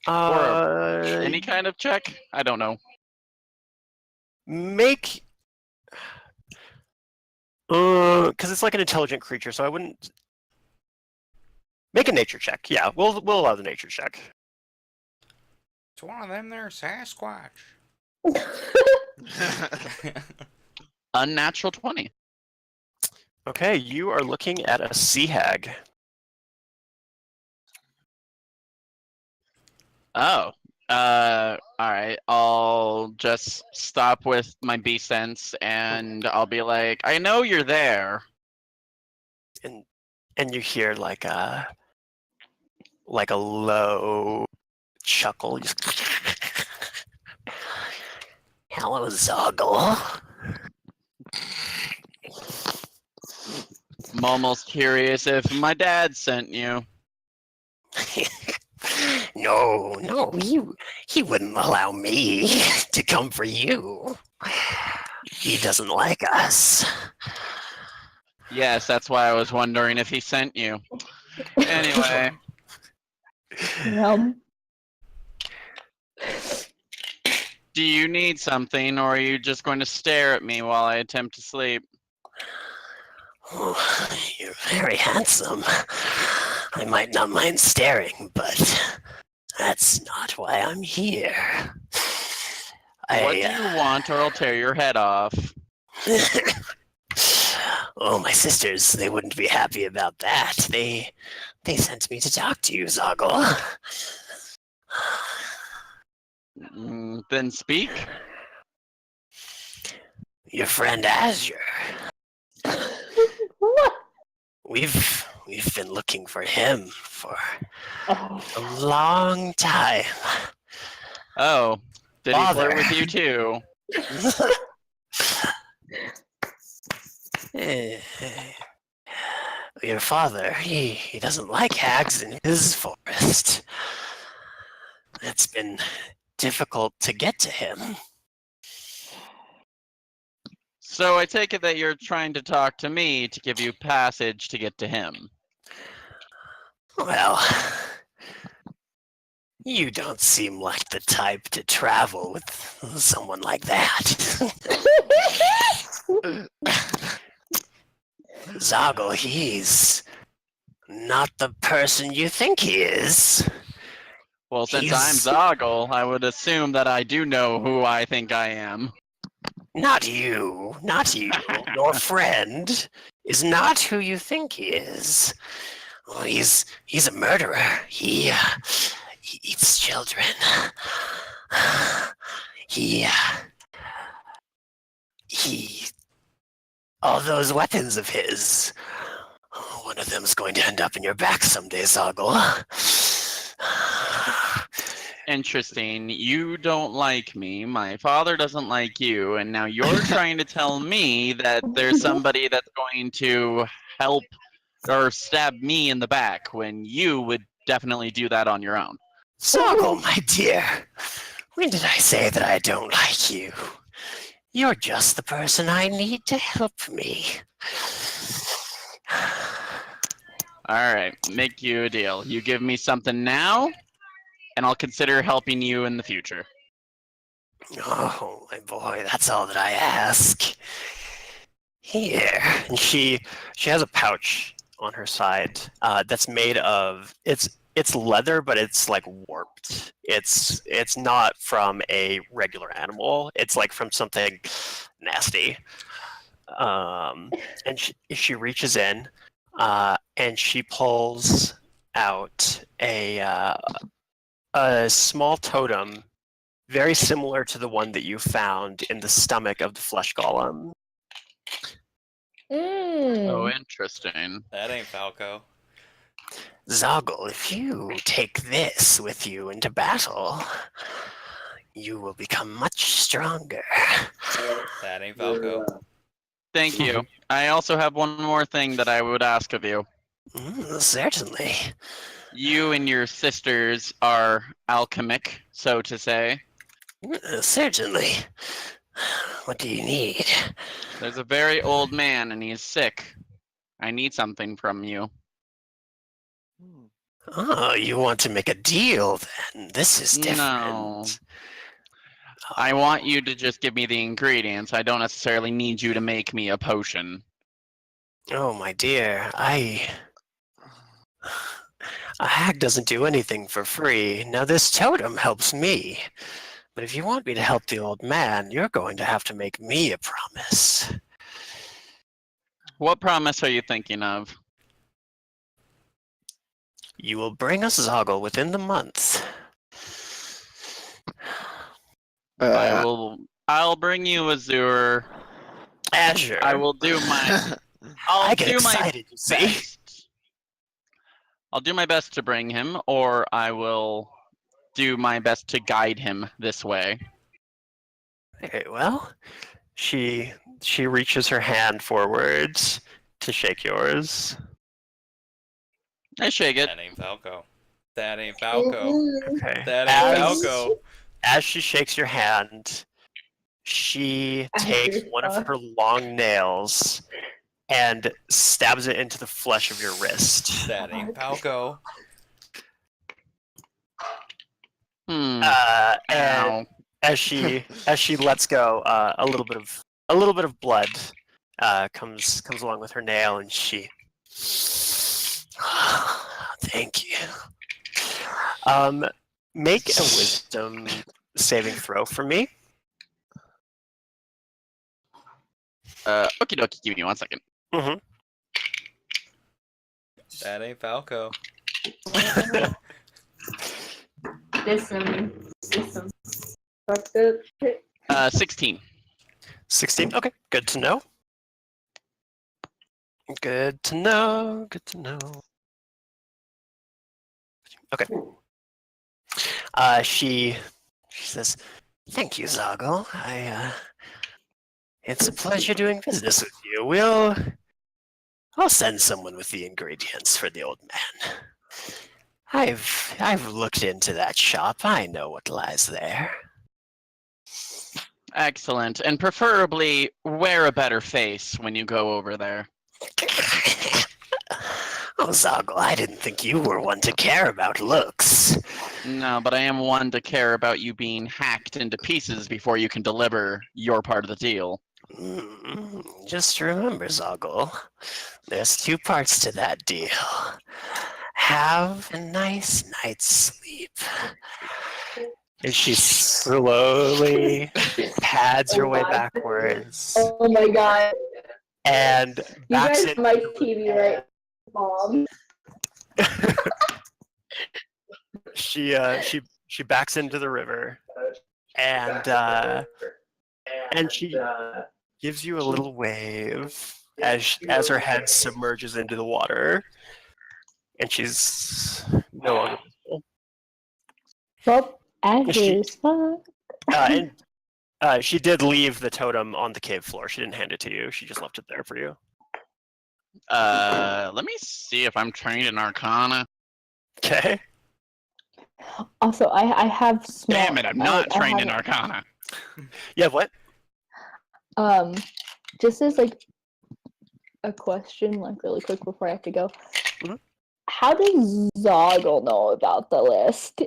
Any kind of check? I don't know. Make because it's like an intelligent creature, so I wouldn't make a nature check. Yeah, we'll allow the nature check. It's one of them there Sasquatch. Unnatural 20. Okay, you are looking at a sea hag. Oh. Alright. I'll just stop with my bee sense and I'll be like, I know you're there. And you hear like a low chuckle. Just hello, Zogle. I'm almost curious if my dad sent you. No, he wouldn't allow me to come for you. He doesn't like us. Yes, that's why I was wondering if he sent you. Anyway. Do you need something, or are you just going to stare at me while I attempt to sleep? Oh, you're very handsome. I might not mind staring, but that's not why I'm here. What do you want, or I'll tear your head off? Oh, my sisters, they wouldn't be happy about that. They sent me to talk to you, Zogle. Then speak. Your friend Azure. What? We've been looking for him for a long time. Oh, did he Father. flirt with you too? Your father, he doesn't like hags in his forest. It's been difficult to get to him. So I take it that you're trying to talk to me to give you passage to get to him. Well, you don't seem like the type to travel with someone like that. Zogle, he's not the person you think he is. Well, since He's- I'm Zogle, I would assume that I do know who I think I am. Not you. Your friend is not who you think he is. Well, he's a murderer. He eats children. He all those weapons of his. One of them's going to end up in your back someday, Zogle. Interesting. You don't like me. My father doesn't like you, and now you're trying to tell me that there's somebody that's going to help or stab me in the back when you would definitely do that on your own. Zogle, my dear. When did I say that I don't like you? You're just the person I need to help me. All right, make you a deal. You give me something now, and I'll consider helping you in the future. Oh, my boy, that's all that I ask. Here. And she has a pouch on her side that's made of it's leather, but it's like warped. It's not from a regular animal. It's like from something nasty. And she reaches in and she pulls out a small totem, very similar to the one that you found in the stomach of the flesh golem. Oh, interesting. That ain't Falco. Zogle, if you take this with you into battle, you will become much stronger. That ain't Falco. Thank you. I also have one more thing that I would ask of you. Certainly. You and your sisters are alchemic, so to say. Certainly. What do you need? There's a very old man and he's sick. I need something from you. Oh, you want to make a deal then? This is different. No. I want you to just give me the ingredients. I don't necessarily need you to make me a potion. Oh, my dear, a hag doesn't do anything for free. Now, this totem helps me. But if you want me to help the old man, you're going to have to make me a promise. What promise are you thinking of? You will bring us Zogle within the month. I'll bring you Azure. Azure. I will do my I get excited, you see. best. I'll do my best to bring him, or I will do my best to guide him this way. Okay, well, she reaches her hand forwards to shake yours. I shake it. That ain't Falco. That ain't Falco. Okay. That ain't As- Falco. As she shakes your hand, she takes one of her long nails and stabs it into the flesh of your wrist. That ain't Falco. And Ow. as she lets go, a little bit of blood comes along with her nail, and she. Thank you. Make a wisdom saving throw for me. Okie dokie, give me 1 second. Mm-hmm. That ain't Falco. There's some fucked up shit. 16. 16. Okay, good to know. Good to know. Good to know. Okay. She says, "Thank you, Zogle. It's a pleasure doing business with you. I'll send someone with the ingredients for the old man. I've looked into that shop. I know what lies there." Excellent. And preferably wear a better face when you go over there. Oh, Zogle, I didn't think you were one to care about looks. No, but I am one to care about you being hacked into pieces before you can deliver your part of the deal. Just remember, Zogle, there's 2 parts to that deal. Have a nice night's sleep. And she slowly pads her way backwards Oh my god. and You backs guys into my the TV right, Mom. she backs into the river and she gives you a little wave as her head submerges into the water, and she's no longer visible. Well, Azure's fuck. She did leave the totem on the cave floor. She didn't hand it to you. She just left it there for you. Let me see if I'm trained in Arcana. Okay. Also, I have small. Damn it, I'm not I trained in have- Arcana. Yeah, what? Just as like a question, like really quick before I have to go. Mhm. How does Zogle know about the list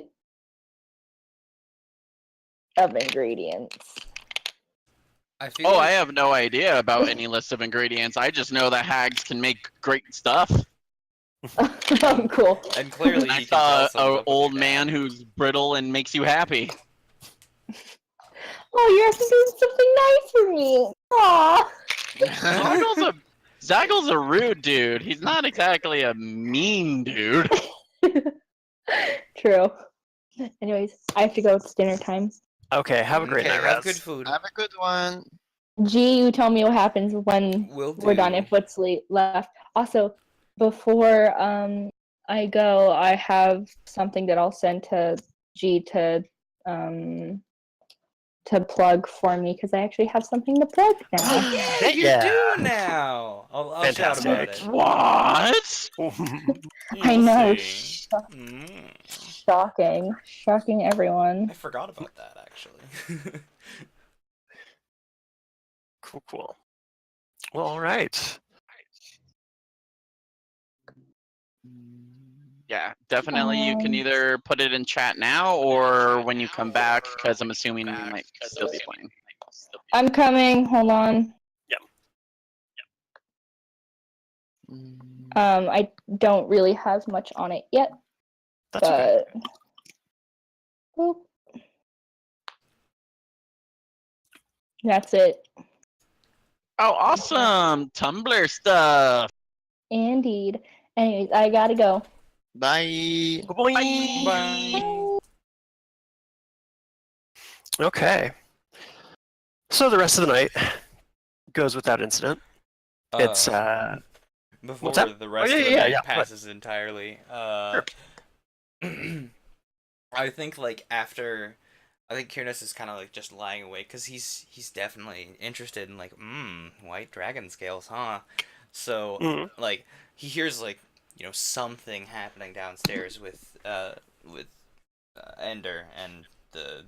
of ingredients? I feel Oh, like I have no idea about any list of ingredients. I just know that hags can make great stuff. Oh, cool. and clearly I he can saw tell some an of old them man bad. who's brittle and makes you happy. Oh, you're doing something nice for me. Aww. Zoggle's a rude dude. He's not exactly a mean dude. True. Anyways, I have to go. It's dinner time. Okay, have a great Okay, night, Have Razz. good food. Have a good one. G, you tell me what happens when Will do. we're done. If what's left. Also, before I go, I have something that I'll send to G to plug for me because I actually have something to plug now. Oh yeah, you do now. I'll shout about it. What? I You'll know. see. Mm. Shocking everyone. I forgot about that actually. Cool. Well, all right. Yeah, definitely. You can either put it in chat now or when you come back, because I'm assuming you might still be playing. I'm coming. Hold on. I don't really have much on it yet, That's okay. but boop. That's it. Oh, awesome! Tumblr stuff. Indeed. Anyways, I gotta go. Bye. Bye. Okay. So the rest of the night goes without incident. It's Before what's that? the rest yeah, of the yeah, night yeah. passes entirely. Sure. I think like after, I think Kyr'nes is kind of like just lying awake because he's definitely interested in like white dragon scales, huh? So Mhm. like he hears like something happening downstairs with Endr and the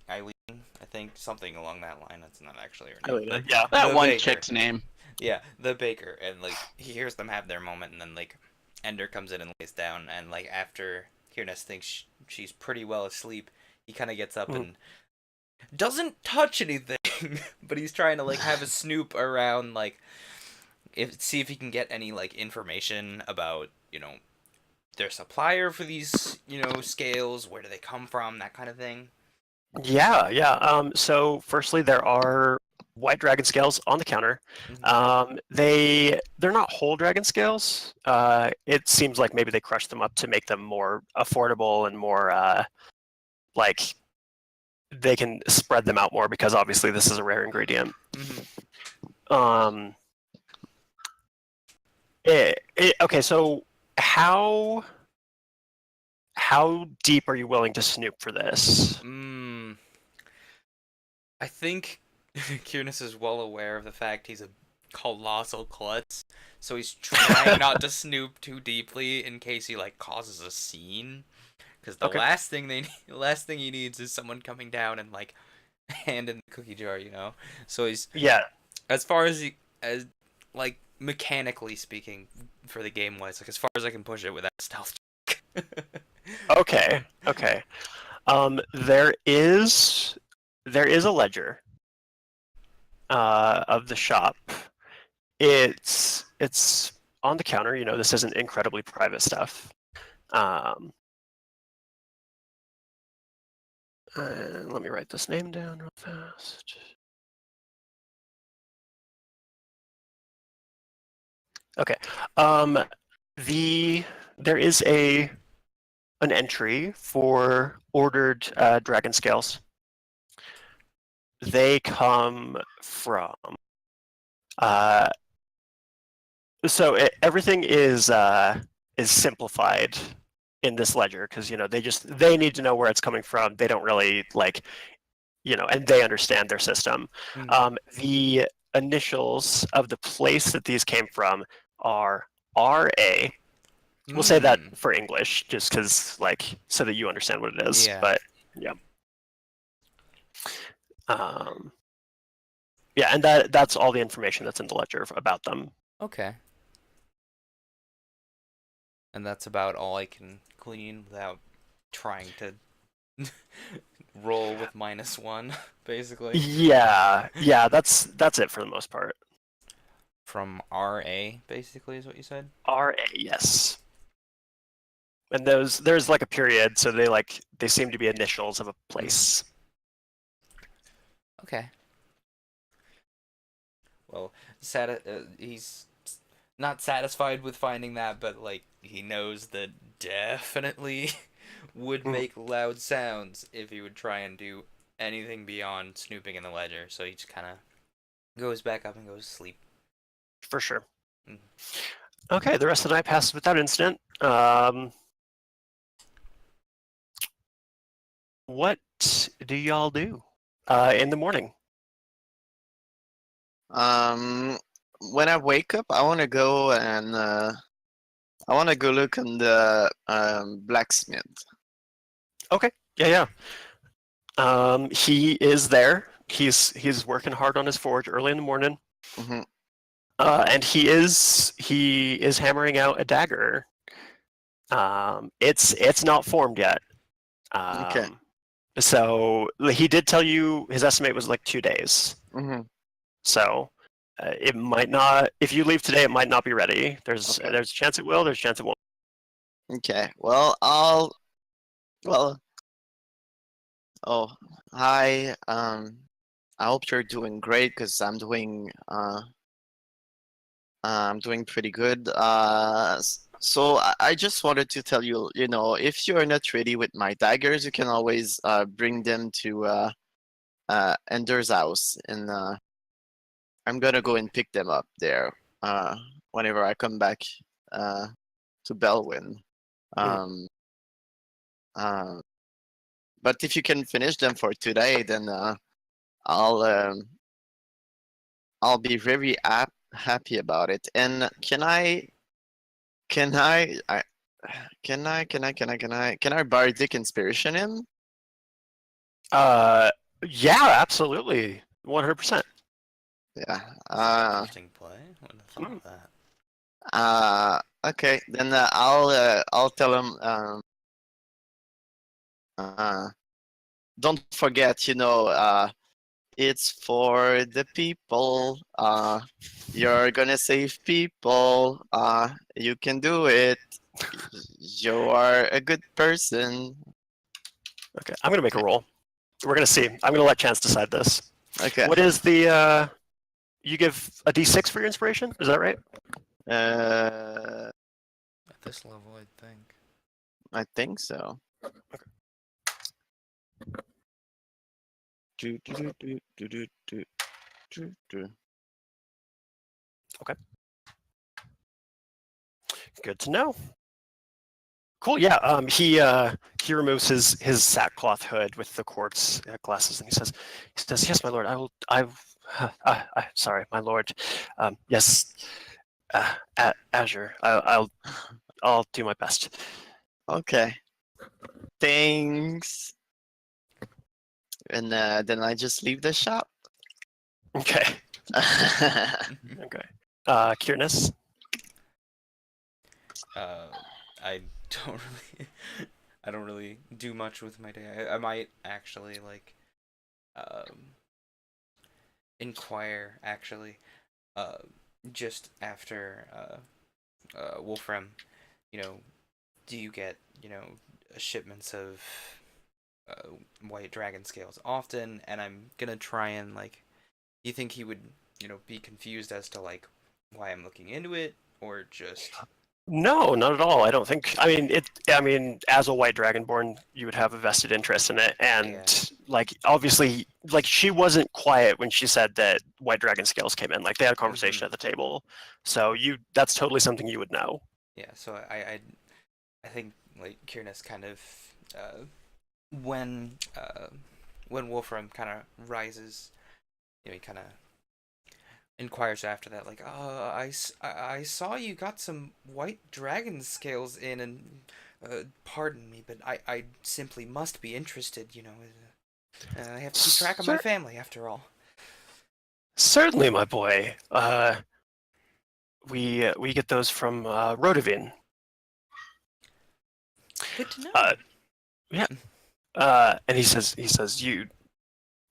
Eileen, I think something along that line. That's not actually her name. But Yeah. That the one baker. chick's name. Yeah, the baker, and like he hears them have their moment, and then like Endr comes in and lays down, and like after Kyr'nes thinks she's pretty well asleep, he kind of gets up and doesn't touch anything, but he's trying to like have a snoop around like see if he can get any like information about their supplier for these scales, where do they come from, that kind of thing. Yeah. So firstly, there are white dragon scales on the counter. They're not whole dragon scales. It seems like maybe they crushed them up to make them more affordable and more like they can spread them out more because obviously this is a rare ingredient. Okay, so how deep are you willing to snoop for this? I think Kyr'nes is well aware of the fact he's a colossal klutz, so he's trying not to snoop too deeply in case he like causes a scene. Because the last thing he needs is someone coming down and like hand in the cookie jar, So he's as far as like mechanically speaking for the game wise, like as far as I can push it without stealth check. Okay. There is a ledger of the shop. It's on the counter. This isn't incredibly private stuff. Let me write this name down real fast. Okay. There is an entry for ordered dragon scales. They come from everything is simplified in this ledger because they need to know where it's coming from. They don't really and they understand their system. The initials of the place that these came from are RA. We'll say that for English, just because, so that you understand what it is. Yeah. But and that's all the information that's in the ledger about them. Okay. And that's about all I can glean without trying to roll with -1, basically. Yeah, that's it for the most part. From RA, basically, is what you said? RA, yes. And there's like a period, so they seem to be initials of a place. Okay. Well, he's not satisfied with finding that, but he knows that definitely would make loud sounds if he would try and do anything beyond snooping in the ledger. So he just kind of goes back up and goes to sleep. For sure. Okay, the rest of the night passes without incident. What do y'all do in the morning? When I wake up, I want to go and I want to go look on the blacksmith. Okay. Yeah. He is there. He's working hard on his forge early in the morning. Hmm. And he is hammering out a dagger. It's not formed yet. Okay. So he did tell you his estimate was like 2 days. Hmm. So it might not. If you leave today, it might not be ready. There's Okay. a chance it will. There's a chance it won't. Okay. Well, Well. Oh, hi. I hope you're doing great because I'm doing pretty good. So I just wanted to tell you, if you're not ready with my daggers, you can always bring them to Endr's house, and I'm gonna go and pick them up there whenever I come back to Belwyn. Um, but if you can finish them for today, then I'll I'll be very happy about it. And can I can I bardic inspiration him? Yeah, absolutely, 100%. Yeah. Interesting play. Wouldn't have thought of that. Okay. Then I'll tell him. Don't forget, it's for the people. You're gonna save people. You can do it. You are a good person. Okay, I'm gonna make a roll. We're gonna see. I'm gonna let Chance decide this. Okay. What is the? You give a D6 for your inspiration. Is that right? Uh, At this level, I think. I think so. Do, do, do, do, do, do, do, do. Good to know. Cool. Yeah. He removes his sackcloth hood with the quartz glasses, and he says, "Yes, my lord. Sorry, my lord. Yes, Azure. I'll do my best." Okay. Thanks. And then I just leave the shop. Okay. Okay. Kyr'nes. I don't really, I don't really do much with my day. I might actually inquire just after Wolfram. Do you get shipments of white dragon scales often? And I'm gonna try and you think he would be confused as to why I'm looking into it, or just No, not at all. I don't think. I mean, as a white dragonborn, you would have a vested interest in it, and obviously, she wasn't quiet when she said that white dragon scales came in. They had a conversation at the table, so that's totally something you would know. Yeah, so I think Kyr'nes kind of when Wolfram kind of rises, he kind of inquires after that, I saw you got some white dragon scales in, and pardon me, but I simply must be interested. I have to keep track of my family after all. Certainly, my boy. We get those from Rodovin. Good to know. Yeah. And he says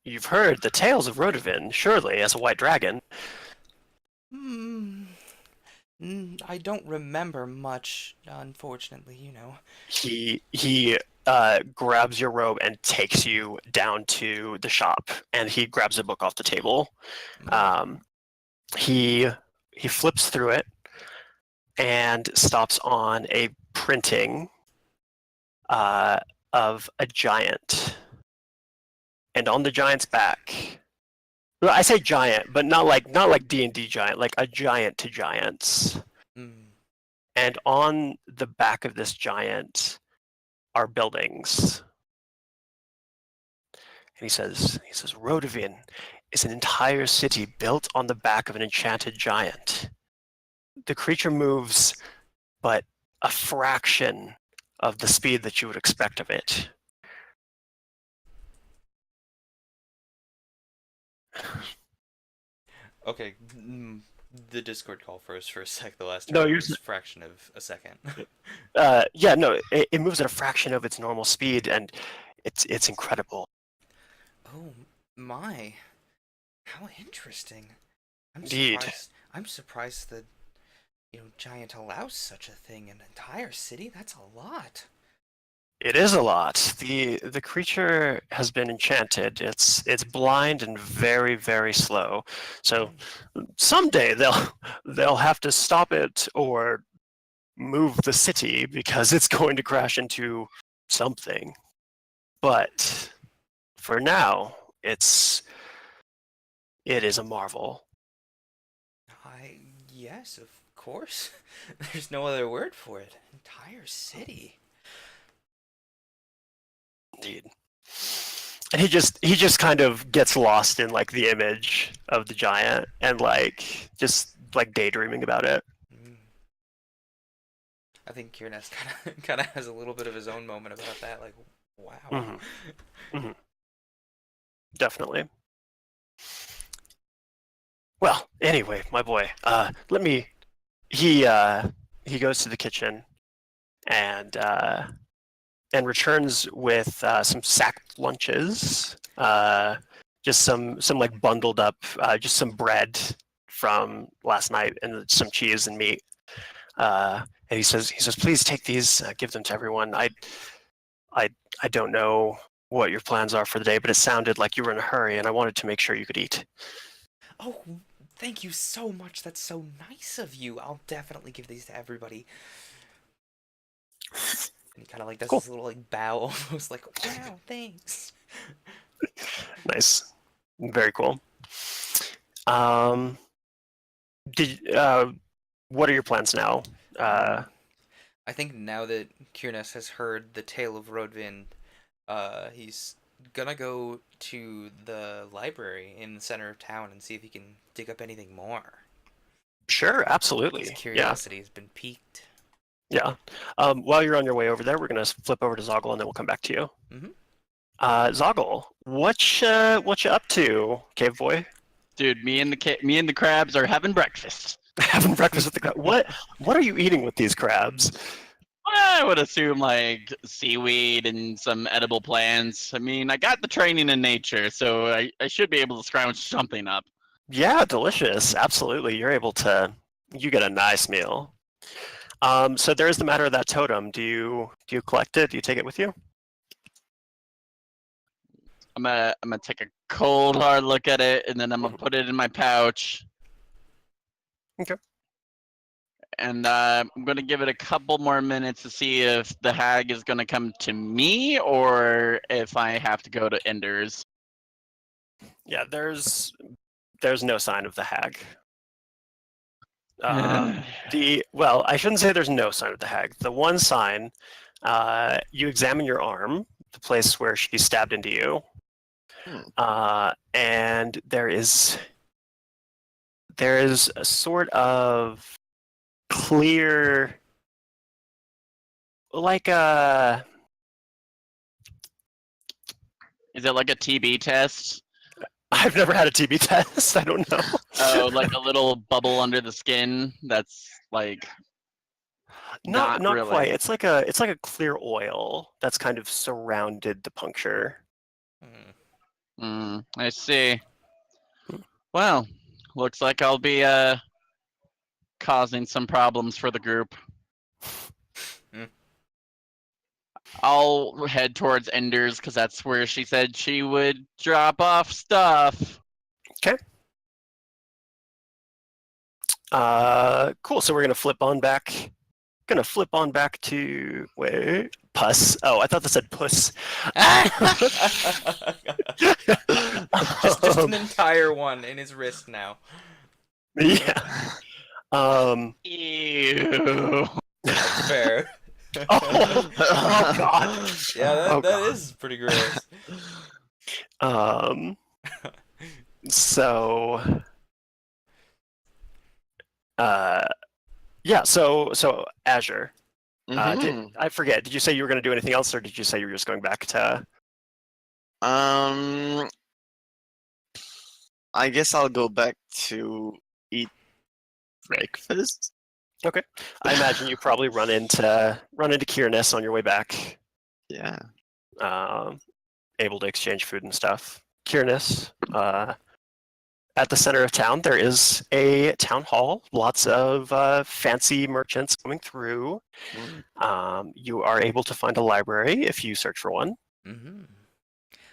you've heard the tales of Rodovin, surely, as a white dragon. I don't remember much, unfortunately. He grabs your robe and takes you down to the shop, and he grabs a book off the table. He flips through it and stops on a printing of a giant. And on the giant's back, well, I say giant, but not like D&D giant, like a giant to giants. and on the back of this giant are buildings. And he says, Rodovin is an entire city built on the back of an enchanted giant. The creature moves, but a fraction of the speed that you would expect of it. Okay, the Discord call first for a sec. The last No, turn you're was a fraction of a second. Yeah, no, it moves at a fraction of its normal speed, and it's incredible. Oh my, how interesting! I'm Indeed. surprised. I'm surprised that Giant allows such a thing. An entire city? That's a lot. It is a lot. The creature has been enchanted. It's blind and very, very slow. So someday they'll have to stop it or move the city because it's going to crash into something. But for now, it is a marvel. Yes, of course. There's no other word for it. Entire city. Indeed. And he just kind of gets lost in like the image of the giant and just daydreaming about it. I think Kyr'nes kind of has a little bit of his own moment about that. Like, wow. Mm-hmm. Mm-hmm. Definitely. Well, anyway, my boy, he goes to the kitchen and returns with some sacked lunches, just some like bundled up, just some bread from last night and some cheese and meat. And he says, please take these, give them to everyone. I don't know what your plans are for the day, but it sounded like you were in a hurry, and I wanted to make sure you could eat. Oh, thank you so much. That's so nice of you. I'll definitely give these to everybody. And he kind of does this little bow, almost like, wow, thanks. Nice, very cool. What are your plans now? I think now that Kyr'nes has heard the tale of Rodvin, he's gonna go to the library in the center of town and see if he can dig up anything more. Sure, absolutely. His curiosity has been piqued. Yeah. While you're on your way over there, we're gonna flip over to Zogle and then we'll come back to you. Mm-hmm. Zogle, what you up to, cave boy? Dude, me and the crabs are having breakfast. Having breakfast with the crab. What are you eating with these crabs? I would assume seaweed and some edible plants. I mean, I got the training in nature, so I should be able to scrounge something up. Yeah, delicious. Absolutely. You get a nice meal. So there is the matter of that totem. Do you collect it? Do you take it with you? I'm gonna take a cold hard look at it, and then I'm gonna put it in my pouch. Okay. And I'm gonna give it a couple more minutes to see if the hag is gonna come to me or if I have to go to Endr's. Yeah, there's no sign of the hag. Well, I shouldn't say there's no sign of the hag. The one sign, you examine your arm, the place where she stabbed into you, and there is a sort of clear, like a. Is it like a TB test? I've never had a TB test. I don't know. Oh, like a little bubble under the skin. That's not really. Quite. It's like a clear oil that's kind of surrounded the puncture. I see. Well, looks like I'll be causing some problems for the group. I'll head towards Endr's because that's where she said she would drop off stuff. Okay. Cool. So we're gonna flip on back. To Puss. Oh, I thought that said Puss. just an entire one in his wrist now. Yeah. Ew. That's fair. Oh, oh God. Yeah, that, Oh, that God. is pretty gross. So, yeah. So Azure. Mhm. I forget. Did you say you were going to do anything else, or did you say you were just going back to? Um, I guess I'll go back to eat breakfast. Okay. I imagine you probably run into Kyr'nes on your way back. Yeah. Able to exchange food and stuff. Kyr'nes. At the center of town, there is a town hall. Lots of fancy merchants coming through. You are able to find a library if you search for one.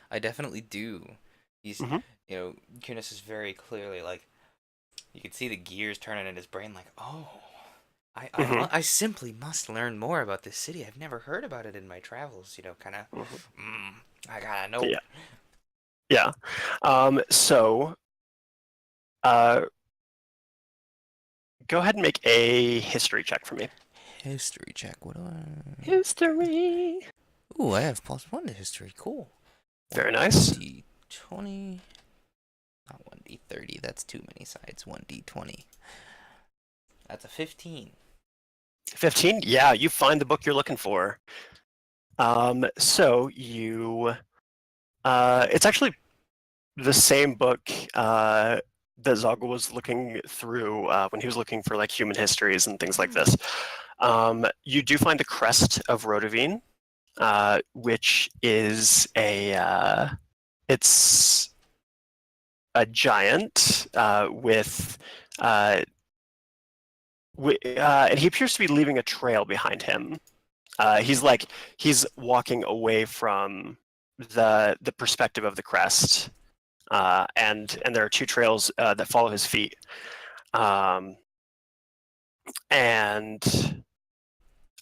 I definitely do. He's, Mhm. Kyr'nes is very clearly like, you can see the gears turning in his brain. Like, oh, Mhm. I simply must learn more about this city. I've never heard about it in my travels. Kind of. I gotta know. Yeah. Yeah. So, go ahead and make a history check for me. History check. What do I? History. Ooh, I have +1 to history. Cool. Very nice. 1d20. Not 1d30. That's too many sides. 1d20. That's a 15. 15? Yeah, you find the book you're looking for. So you, it's actually the same book that Zogle was looking through when he was looking for like human histories and things like this. You do find the crest of Rodovine, which is it's a giant with. And he appears to be leaving a trail behind him. He's walking away from the perspective of the crest, and there are two trails that follow his feet. And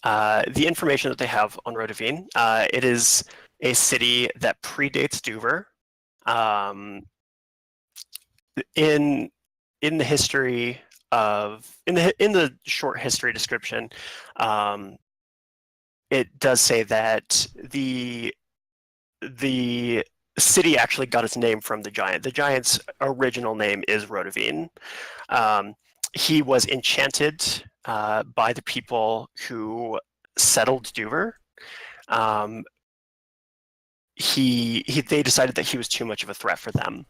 the information that they have on Rodovine, it is a city that predates Duver. In the history of in the short history description, it does say that the city actually got its name from the giant. The giant's original name is Rodovine. He was enchanted by the people who settled Duver. They decided that he was too much of a threat for them.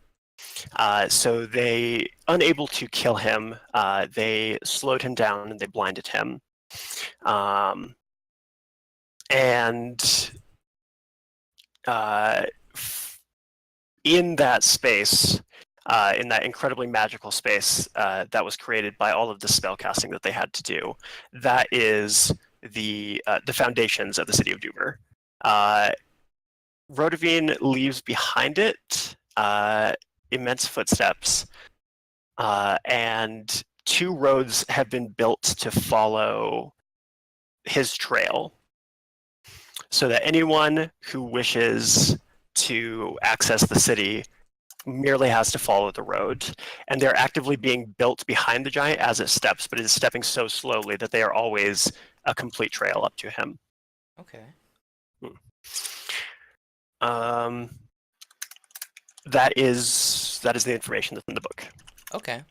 So they, unable to kill him, they slowed him down and they blinded him. In that space, in that incredibly magical space that was created by all of the spellcasting that they had to do, that is the foundations of the city of Duver. Rodovine leaves behind it immense footsteps, and two roads have been built to follow his trail, so that anyone who wishes to access the city merely has to follow the road. And they're actively being built behind the giant as it steps, but it is stepping so slowly that they are always a complete trail up to him. Okay. That is the information that's in the book. Okay.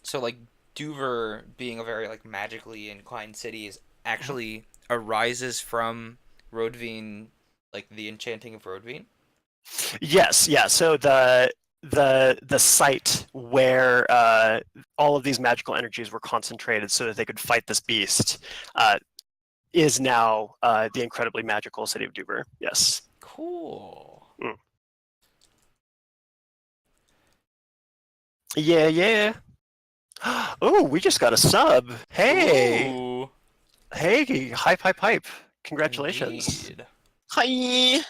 So like Duver being a very like magically inclined city is actually arises from Rodovine, like the enchanting of Rodovine? Yes, yeah. So the site where all of these magical energies were concentrated so that they could fight this beast is now the incredibly magical city of Duver. Yes. Cool. Yeah. Oh, we just got a sub. Hey. Ooh. Hey, hype. Congratulations. Indeed. Hi.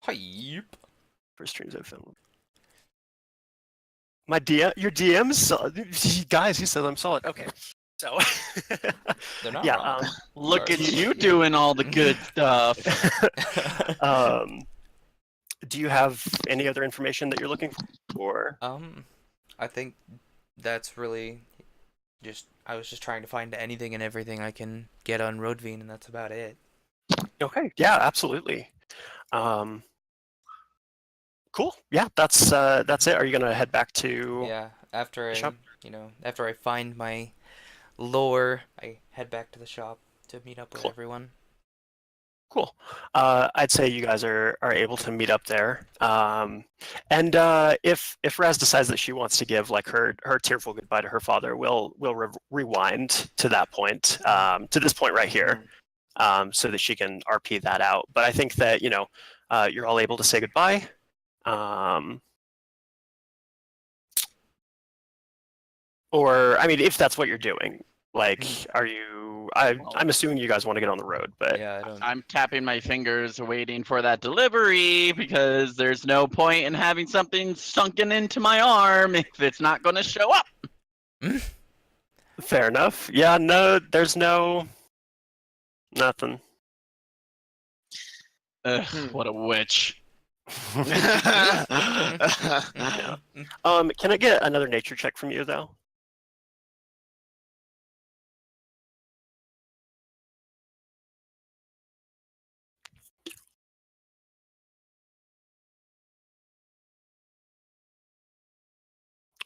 Hype. First streams I've filmed. Your DMs, guys, he said I'm solid. Okay, so They're not yeah, wrong. Look Sorry. at you doing all the good stuff. Do you have any other information that you're looking for? I think that's really I was just trying to find anything and everything I can get on Roadvine, and that's about it. Okay. Yeah, absolutely. Cool. Yeah, that's it. Are you gonna head back to? Yeah, after the shop? after I find my lore, I head back to the shop to meet up with Cool. everyone. Cool. I'd say you guys are able to meet up there. And if Razz decides that she wants to give like her tearful goodbye to her father, we'll rewind to that point, to this point right here, so that she can RP that out. But I think that you're all able to say goodbye. Or I mean, if that's what you're doing, like, are you? I'm assuming you guys want to get on the road, but Yeah, I don't. I'm tapping my fingers, waiting for that delivery because there's no point in having something sunken into my arm if it's not going to show up. fair enough. Yeah, no, there's nothing. Ugh, what a witch. Can I get another nature check from you though?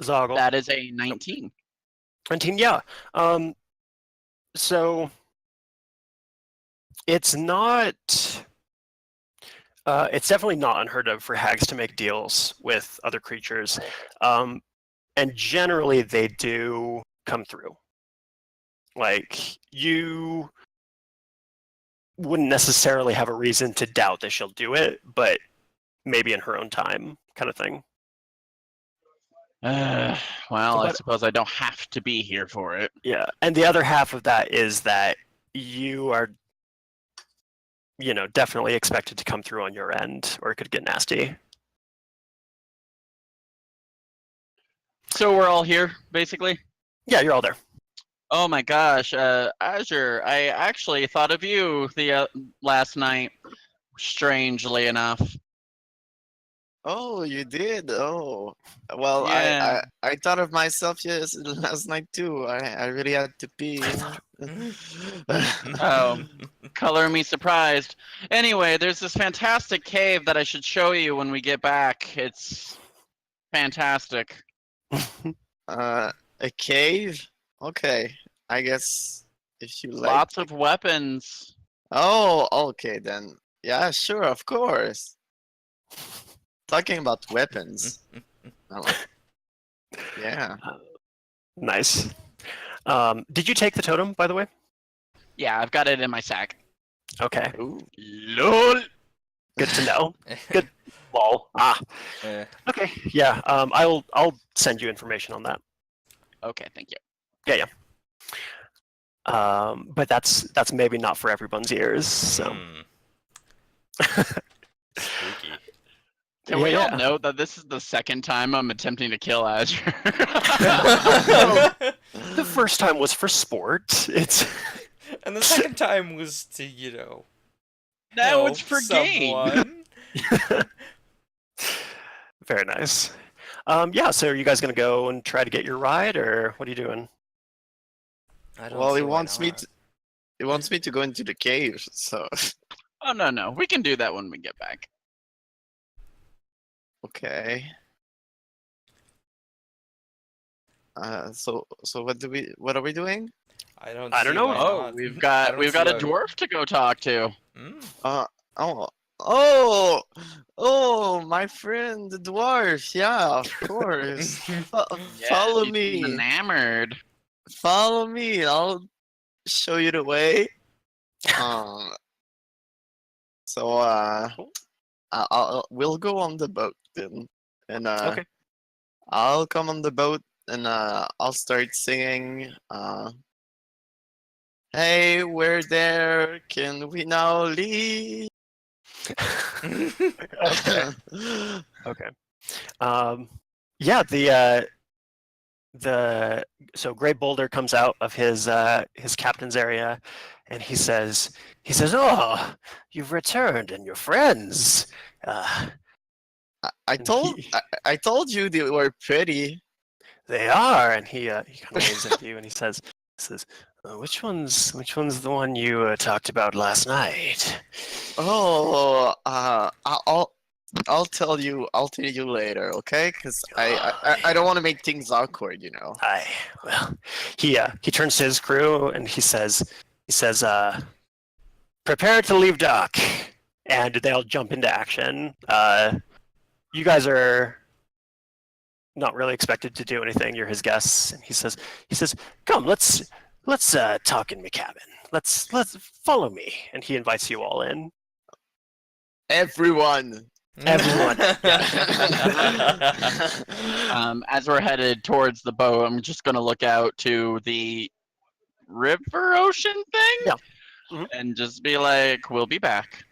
Zogle. That is a 19. 19, yeah. So it's not. It's definitely not unheard of for hags to make deals with other creatures, and generally they do come through. Like, you wouldn't necessarily have a reason to doubt that she'll do it, but maybe in her own time, kind of thing. Well, So I what- suppose I don't have to be here for it. Yeah, and the other half of that is that you are, definitely expected to come through on your end, or it could get nasty. So we're all here, basically? Yeah, you're all there. Oh my gosh, Azure, I actually thought of you the last night, strangely enough. Oh, you did? Oh, well, Yeah. I thought of myself last night too. I really had to pee. Oh, color me surprised. Anyway, there's this fantastic cave that I should show you when we get back. It's fantastic. A cave? Okay, I guess if you like. Lots of weapons. Oh, okay then. Yeah, sure, of course. Talking about weapons. Yeah. Nice. Did you take the totem, by the way? Yeah, I've got it in my sack. Okay. Ooh. LOL. Good to know. Good. Lol. Ah. Eh, Okay. Yeah. I'll send you information on that. Okay, thank you. But that's maybe not for everyone's ears. So. Spooky. Can we all Yeah. note that this is the second time I'm attempting to kill Azure? The first time was for sport. It's. And the second time was to, Now help it's for gain. someone. Very nice. Yeah. So are you guys gonna go and try to get your ride, or what are you doing? I don't Well, see he why wants me not. to. He wants me to go into the cave, so Oh, no. We can do that when we get back. okay. So what are we doing? I don't I don't see know. why Oh, not. we've I got don't a see why- dwarf to go talk to. Mm. Oh, my friend, the dwarf. Yeah, of course. Follow she's me. Enamored. Follow me. I'll show you the way. So we'll go on the boat then, and Okay. I'll come on the boat and I'll start singing. Hey, we're there. Can we now leave? Okay. Okay. Yeah. So Gray Boulder comes out of his captain's area, and he says, "Oh, you've returned, and your friends." I told you they were pretty. They are, and he kind of waves at you, and he says, which one's the one you talked about last night? Oh, I'll tell you later, okay? Because I don't want to make things awkward, you know. Aye. Well, he turns to his crew and he says, prepare to leave dock, and they all jump into action. You guys are not really expected to do anything. You're his guests, and he says, come, let's talk in my cabin. Let's follow me, and he invites you all in. Everyone. As we're headed towards the boat, I'm just gonna look out to the river ocean thing. Yeah. Mhm. And just be like, we'll be back.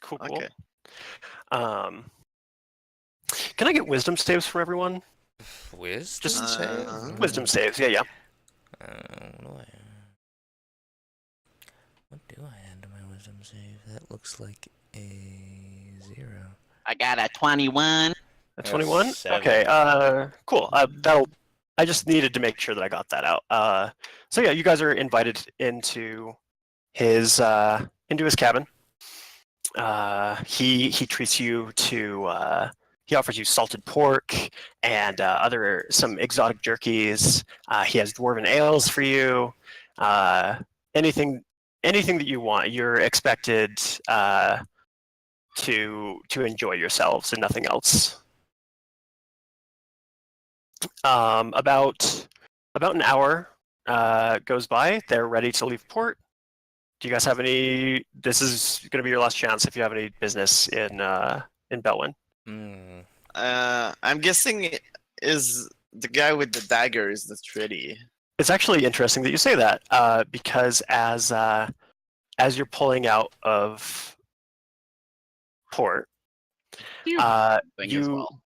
Cool. Okay. Can I get wisdom saves from everyone? Wisdom Just save? wisdom saves. Yeah. What do I add to my wisdom save? That looks like a 0. I got a 21. A 21. 7. Okay. Cool. I just needed to make sure that I got that out. So yeah, you guys are invited into his cabin. He treats you to. He offers you salted pork and some exotic jerkies. He has dwarven ales for you. Anything that you want. You're expected to enjoy yourselves and nothing else. About an hour goes by. They're ready to leave port. Do you guys have any? This is going to be your last chance if you have any business in Belwyn. I'm guessing it is the guy with the daggers that's ready. It's actually interesting that you say that because as you're pulling out of port, Thing as well.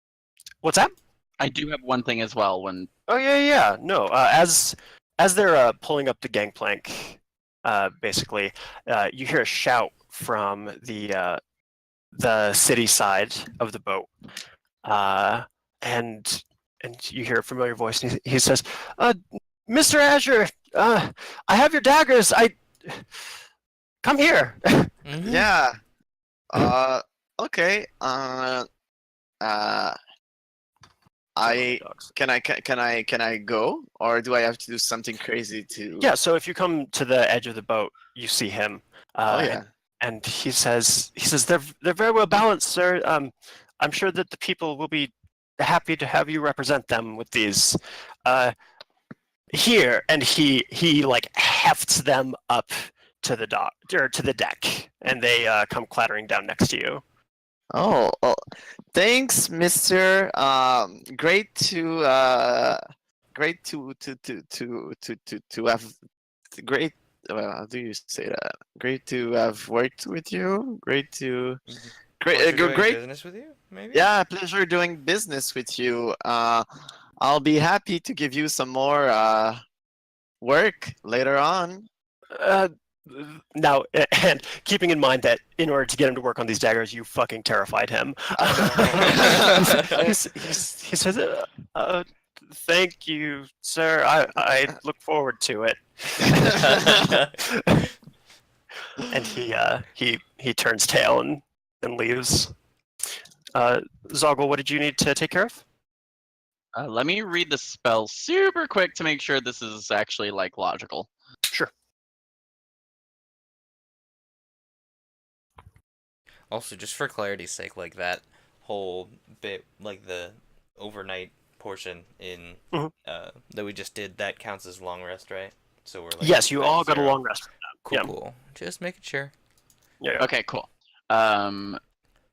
What's that? I do have one thing as well. When Oh yeah. No, as they're pulling up the gangplank, basically, you hear a shout from the city side of the boat, and you hear a familiar voice. And he says, "Mr. Azure, I have your daggers. Come here." Mm-hmm. Yeah. Okay. Can I go, or do I have to do something crazy to? Yeah. So if you come to the edge of the boat, you see him. Oh yeah. And he says they're very well balanced, sir. I'm sure that the people will be happy to have you represent them with these. Here, and he like hefts them up to the dock or to the deck, and they come clattering down next to you. Oh, thanks, Mister. Great to have great. How do you say that? Great to have worked with you. Great to Pleasure doing great. business with you, maybe? Yeah, pleasure doing business with you. I'll be happy to give you some more work later on. Now, and keeping in mind that in order to get him to work on these daggers, you fucking terrified him. He says, "Thank you, sir. I look forward to it." And he turns tail and leaves. Zogle, what did you need to take care of? let me read the spell super quick to make sure this is actually like logical. Sure. Also, just for clarity's sake, like that whole bit, like the overnight portion in Mhm. that we just did, that counts as long rest, right? So we're like Yes, you at all got a 0. long rest. Cool, yeah. cool. Just making sure. Yeah. Okay, cool.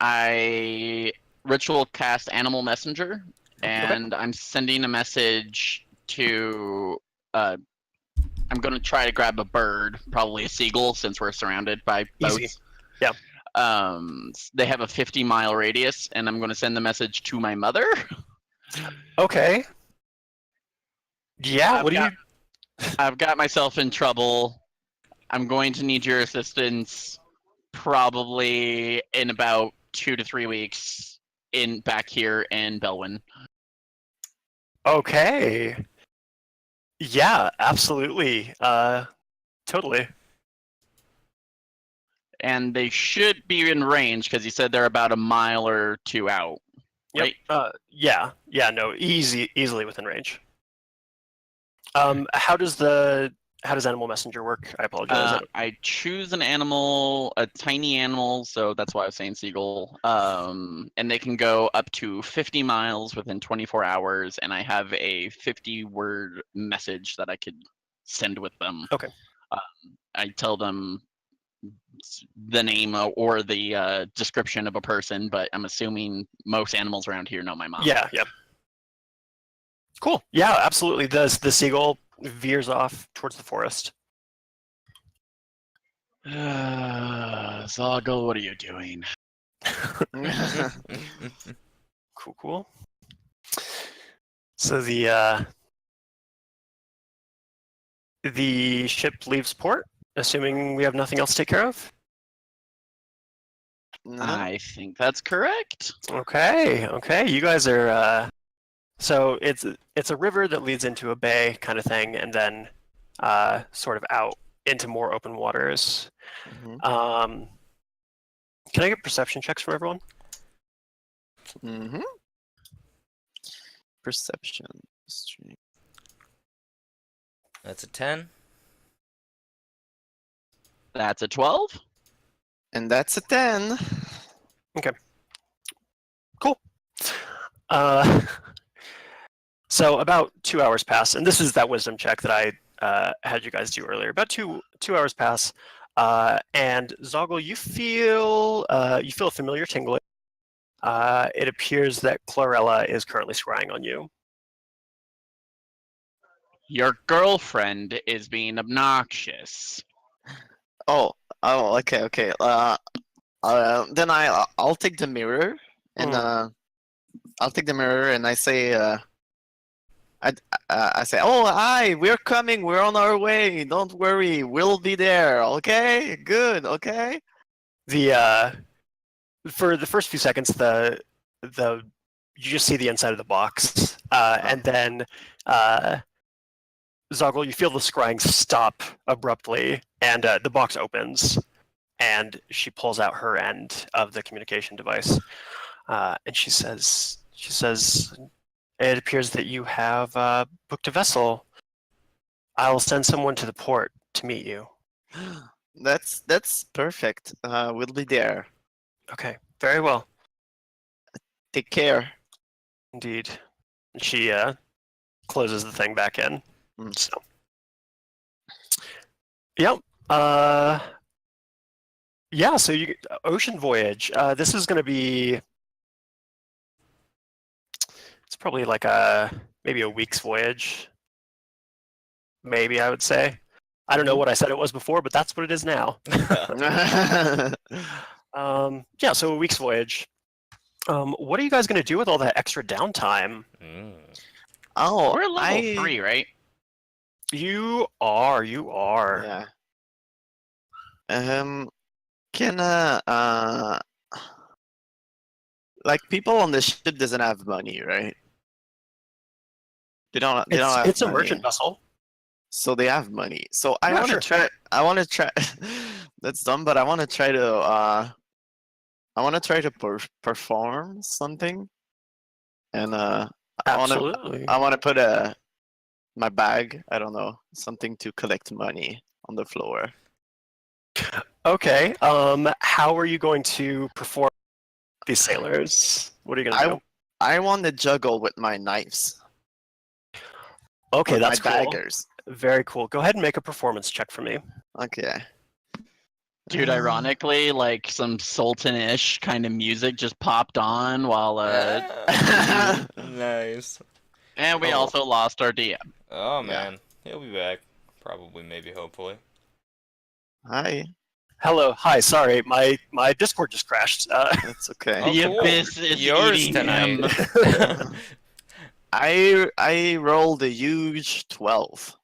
I ritual cast Animal Messenger, and I'm sending a message to. I'm gonna try to grab a bird, probably a seagull, since we're surrounded by boats. Easy. Yeah. They have a 50-mile radius, and I'm gonna send the message to my mother. Okay. Yeah. I've got myself in trouble. I'm going to need your assistance probably in about 2 to 3 weeks. in back here in Belwyn. Okay. Yeah, absolutely. Totally. And they should be in range because you said they're about a mile or two out. Yep. Right? Yeah. No, easily within range. How does Animal Messenger work? I apologize. I choose an animal, a tiny animal, so that's why I was saying seagull. And they can go up to 50 miles within 24 hours, and I have a 50-word message that I could send with them. Okay. I tell them the name or the description of a person, but I'm assuming most animals around here know my mom. Yeah. Cool. Yeah, absolutely. The seagull veers off towards the forest. Zogle, what are you doing? Cool. So the ship leaves port, assuming we have nothing else to take care of. No? I think that's correct. Okay. You guys are. So it's a river that leads into a bay kind of thing, and then sort of out into more open waters. Mhm. Can I get perception checks from everyone? Mhm. Perception. That's a 10. That's a 12. And that's a 10. Cool. So about 2 hours pass, and this is that wisdom check that I had you guys do earlier. About two hours pass, and Zogle, you feel a familiar tingling. It appears that Chlorella is currently scrying on you. Your girlfriend is being obnoxious. Oh, okay. Then I'll take the mirror and I'll take the mirror and I say, I say, oh hi, we're coming, we're on our way. Don't worry, we'll be there. Okay, good. Okay. For the first few seconds, the you just see the inside of the box, and then Zogle, you feel the scrying stop abruptly, and the box opens, and she pulls out her end of the communication device, and she says, "It appears that you have booked a vessel. I'll send someone to the port to meet you." That's perfect. We'll be there. Okay, very well. Take care. Indeed. And she closes the thing back in. So, yep. Yeah. So you ocean voyage. This is going to be. It's probably like maybe a week's voyage. Maybe I would say. I don't know what I said it was before, but that's what it is now. Yeah. So a week's voyage. What are you guys going to do with all that extra downtime? Oh, We're level 3, right? You are. Yeah. Can like people on the ship doesn't have money, right? They don't have It's a money. merchant vessel. So they have money. So I Yeah, want to sure. try. I want to try. That's dumb, but I want to try to. Perform something, and Absolutely. I want to put my bag. I don't know, something to collect money on the floor. Okay. How are you going to perform these sailors? What are you going to do? I want to juggle with my knives. Okay, with that's my cool. daggers. Very cool. Go ahead and make a performance check for me. Okay. Dude, ironically, like some Sultan-ish kind of music just popped on while Nice. and we also lost our DM. Oh man, he'll be back. Probably, maybe, hopefully. Hi. Hello. Hi. Sorry, my Discord just crashed. That's okay. Oh, The cool. abyss is Yours eating tonight. him. I rolled a huge 12.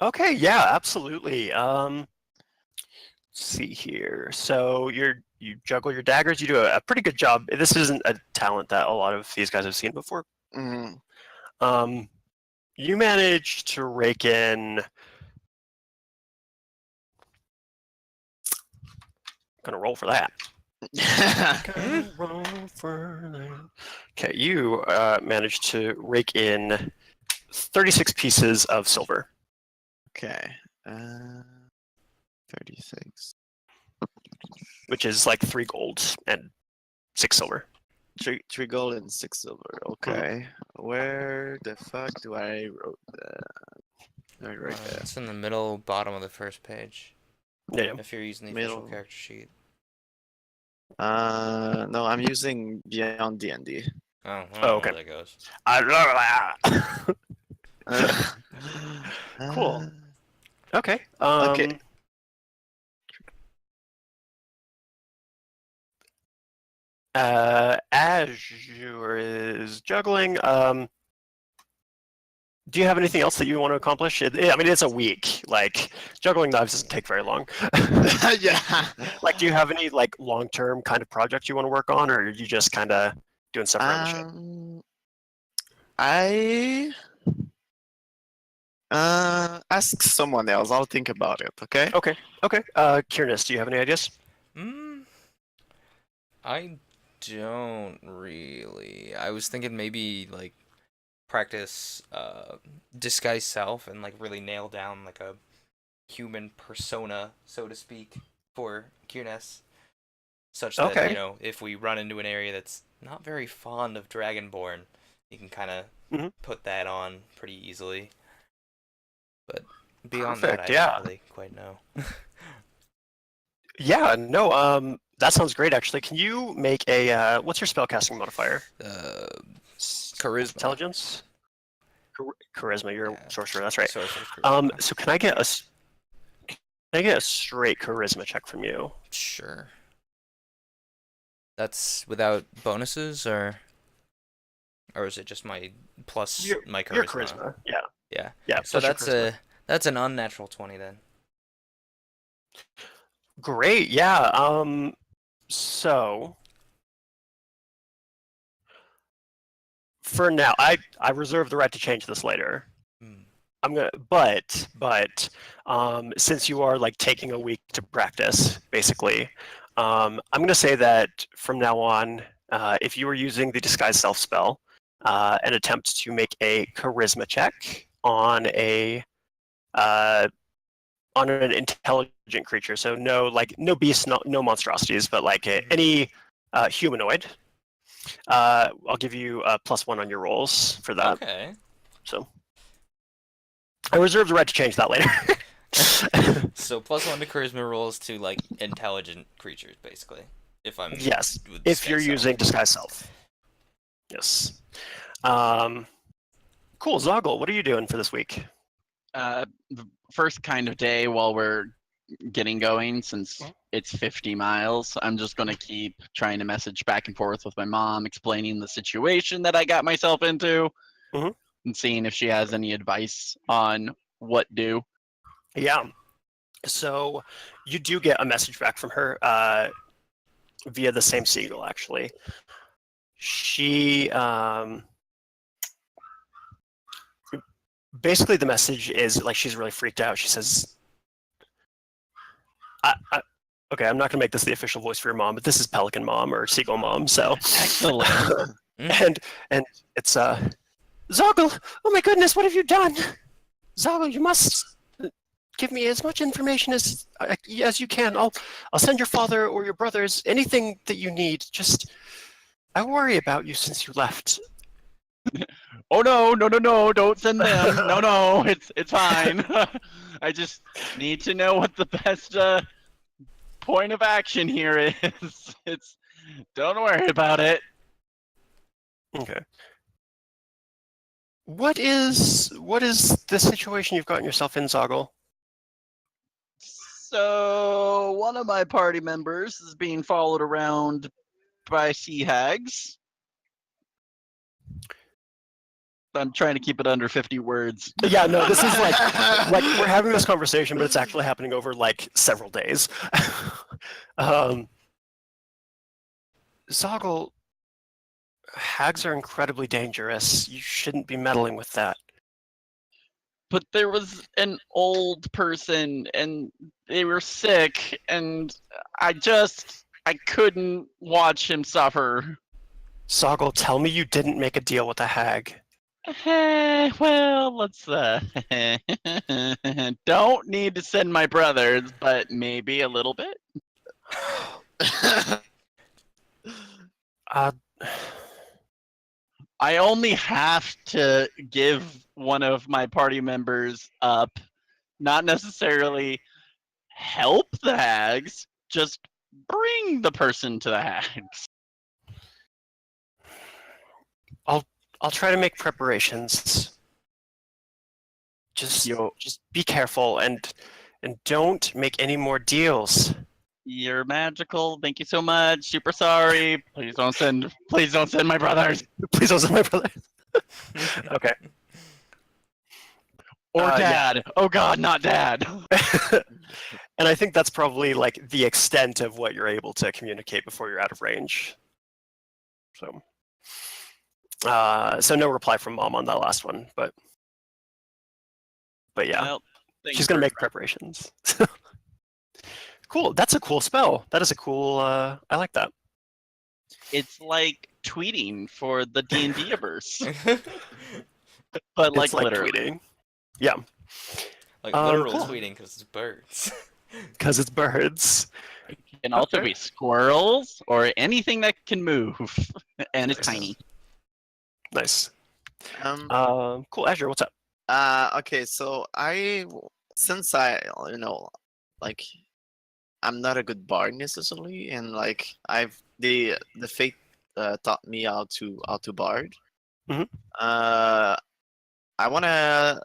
Okay. Yeah. Absolutely. Let's see here. So you juggle your daggers. You do a pretty good job. This isn't a talent that a lot of these guys have seen before. Mm. You manage to rake in. Gonna roll for that. Gonna roll for that. Okay, you managed to rake in 36 pieces of silver. Okay. 36. Which is like 3 gold and 6 silver. Three gold and 6 silver. Okay. Where the fuck do I wrote that? Right there. It's in the middle bottom of the first page. Yeah. If you're using the Middle. official character sheet. No, I'm using Beyond D&D. Oh, I don't Oh, know okay. where that goes. Cool. Okay. Okay. Azure is juggling. Do you have anything else that you want to accomplish? I mean, it's a week. Like, juggling knives doesn't take very long. Yeah. Like, do you have any like long-term kind of projects you want to work on, or are you just kind of doing stuff around the ship? I ask someone else. I'll think about it. Okay. Okay. Kyr'nes, do you have any ideas? I don't really. I was thinking maybe like practice disguise self and like really nail down like a human persona, so to speak, for Kyr'nes, such that Okay. you know if we run into an area that's not very fond of Dragonborn, you can kind of put that on pretty easily. But beyond Perfect, that, I yeah. don't really quite know. Yeah. No. That sounds great. Actually, can you make a what's your spellcasting modifier? Charisma. Intelligence. Charisma. You're a sorcerer. That's right. Sorcerer's charisma. So can I get a straight charisma check from you? Sure. That's without bonuses, or is it just my plus my charisma? Your charisma. Yeah. Yeah. Yeah. So plus your charisma. that's an unnatural 20 then. Great. Yeah. So for now, I reserve the right to change this later. I'm gonna, but since you are like taking a week to practice, basically, I'm gonna say that from now on, if you are using the disguise self spell, and attempt to make a charisma check on an intelligent creature, so no beasts, no monstrosities, but like any humanoid, I'll give you a +1 on your rolls for that. Okay. So I reserve the right to change that later. So +1 to charisma rolls to like intelligent creatures, basically. If I'm Yes, with if you're disguise self. using disguise self. Yes. Cool, Zogle, what are you doing for this week? The first kind of day while we're getting going, since it's 50 miles, I'm just going to keep trying to message back and forth with my mom, explaining the situation that I got myself into, and seeing if she has any advice on what do. Yeah. So you do get a message back from her via the same seagull, actually. She basically, the message is like she's really freaked out. She says, okay, I'm not going to make this the official voice for your mom, but this is Pelican Mom or Seagull Mom. So Excellent. and it's Zogle, oh my goodness, what have you done? Zogle, you must give me as much information as you can. I'll send your father or your brothers anything that you need. Just I worry about you since you left. Oh no, don't send them. No, it's fine. I just need to know what the best point of action here is. Don't worry about it. Okay. What is the situation you've gotten yourself in, Zogle? So one of my party members is being followed around by sea hags. I'm trying to keep it under 50 words. Yeah, no, this is like we're having this conversation, but it's actually happening over like several days. Zogle, hags are incredibly dangerous. You shouldn't be meddling with that. But there was an old person and they were sick and I couldn't watch him suffer. Zogle, tell me you didn't make a deal with a hag. Well, let's don't need to send my brothers, but maybe a little bit. Uh, I only have to give one of my party members up, not necessarily help the hags, just bring the person to the hags. I'll try to make preparations. Just be careful and don't make any more deals. You're magical. Thank you so much. Super sorry. Please don't send my brothers. Please don't send my brother. Okay. Or Yeah. dad. Oh god, not dad. And I think that's probably like the extent of what you're able to communicate before you're out of range. So no reply from mom on that last one, but yeah, Well, thanks she's gonna for- make preparations. Cool. That's a cool spell. That is a cool. I like that. It's like tweeting for the D&D-verse, but like It's like literally. tweeting. Yeah, Like literal cool. tweeting because it's birds. because it's birds. It can also Okay. be squirrels or anything that can move and is Nice. tiny. Nice. um, Cool. Azure, what's up? okay, so since like, I'm not a good bard necessarily, and like the fate taught me how to bard. Mhm. I wanna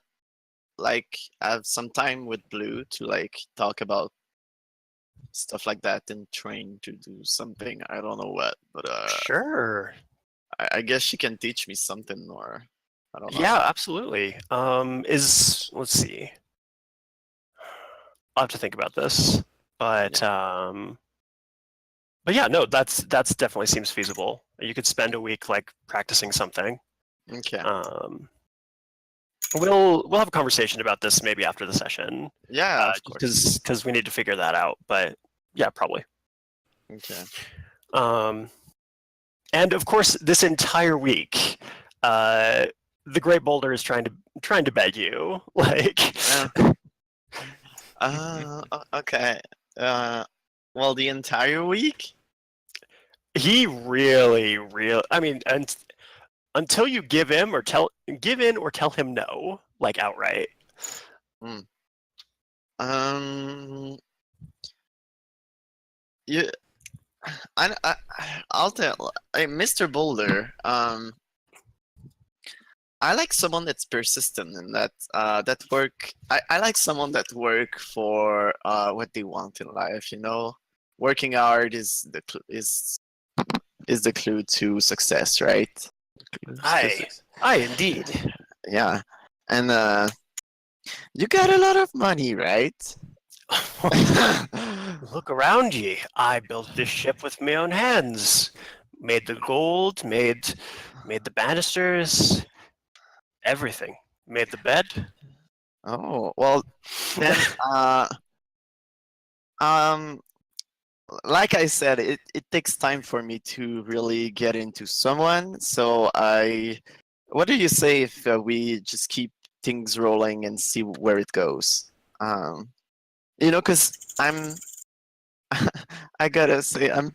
like have some time with Blue to like talk about stuff like that and train to do something. I don't know what, but Sure. I guess she can teach me something, or I don't know. Yeah, absolutely. Let's see. I'll have to think about this, but yeah, no, that's definitely seems feasible. You could spend a week like practicing something. Okay. We'll have a conversation about this maybe after the session, Yeah, of course. because we need to figure that out. But yeah, probably. Okay. And of course, this entire week, the Great Boulder is trying to beg you, like. Okay. Well, the entire week? He really. I mean, and until you give in or tell him no, like outright. You, I'll tell. Mr. Boulder. I like someone that's persistent and that work. I like someone that work for what they want in life. You know, working hard is the clue to success, right? Aye, indeed. Yeah, and you got a lot of money, right? Look around ye. I built this ship with my own hands. Made the gold, made the banisters, everything. Made the bed. Oh, well, then, like I said, it takes time for me to really get into someone. So what do you say if we just keep things rolling and see where it goes? Because I gotta say, I'm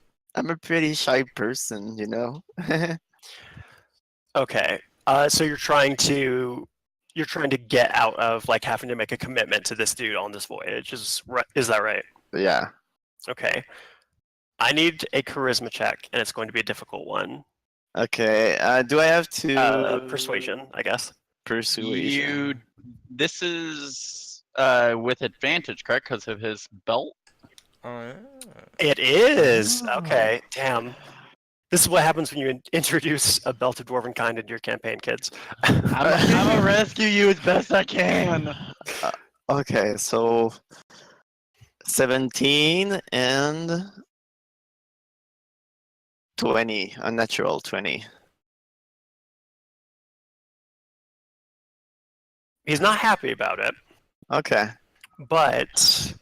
a pretty shy person, you know. Okay. So you're trying to get out of like having to make a commitment to this dude on this voyage. Is that right? Yeah. Okay. I need a charisma check, and it's going to be a difficult one. Okay. Do I have to Persuasion, I guess. Persuasion. This is with advantage, correct? Because of his belt. It is. Okay. Damn. This is what happens when you introduce a belt of dwarven kind into your campaign, kids. I'm gonna rescue you as best I can. Okay, so 17 and 20, a natural 20. He's not happy about it, Okay. but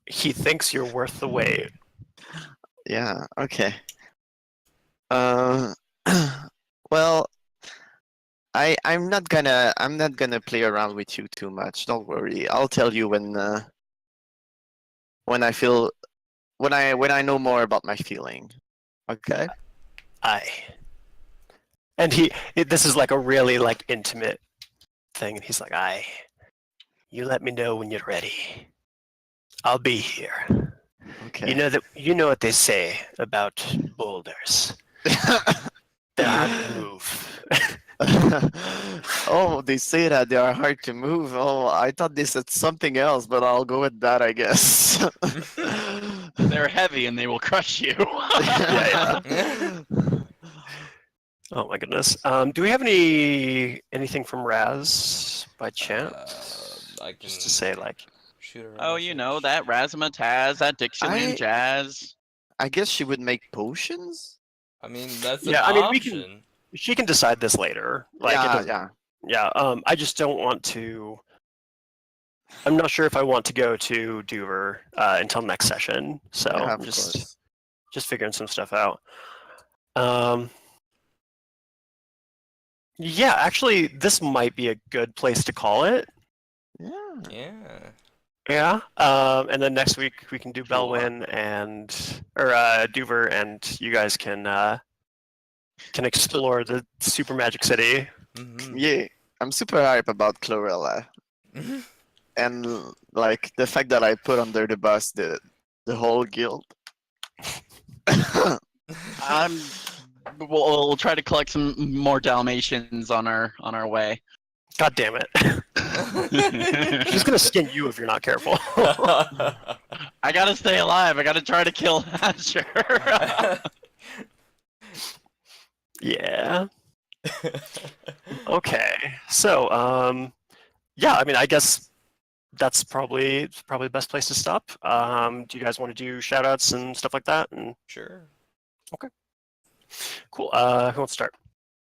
he thinks you're worth the wait. Yeah, okay. Uh, well, I'm not gonna play around with you too much. Don't worry. I'll tell you when I feel when I know more about my feeling. Okay? Aye. And this is like a really like intimate thing, and he's like, "Aye, you let me know when you're ready. I'll be here." Okay. You know what they say about boulders. They're hard to move. Oh, they say that they are hard to move. Oh, I thought they said something else, but I'll go with that, I guess. They're heavy and they will crush you. Yeah. Oh my goodness. Do we have anything from Razz by chance? I can Just to say like, shoot her a Oh, you know, message. that razzmatazz, that Dixieland jazz. I guess she would make potions? I mean, that's Yeah, an I mean, we option. can- she can decide this later. Like, it Yeah, doesn't- yeah. yeah. I just don't want to. I'm not sure if I want to go to Dover until next session. So Yeah, I'm of just course. figuring some stuff out. Yeah, actually, this might be a good place to call it. Yeah. Yeah. Yeah. And then next week we can do Sure. Belwyn or Dover, and you guys can explore the Super Magic City. Mm-hmm. Yeah. I'm super hype about Chlorella. And like the fact that I put under the bus the whole guild. We'll try to collect some more Dalmatians on our way. God damn it! She's gonna skin you if you're not careful. I gotta stay alive. I gotta try to kill Azure. Yeah. Okay. So, yeah. I mean, I guess that's probably the best place to stop. Do you guys want to do shoutouts and stuff like that? And Sure. cool. Who wants to start?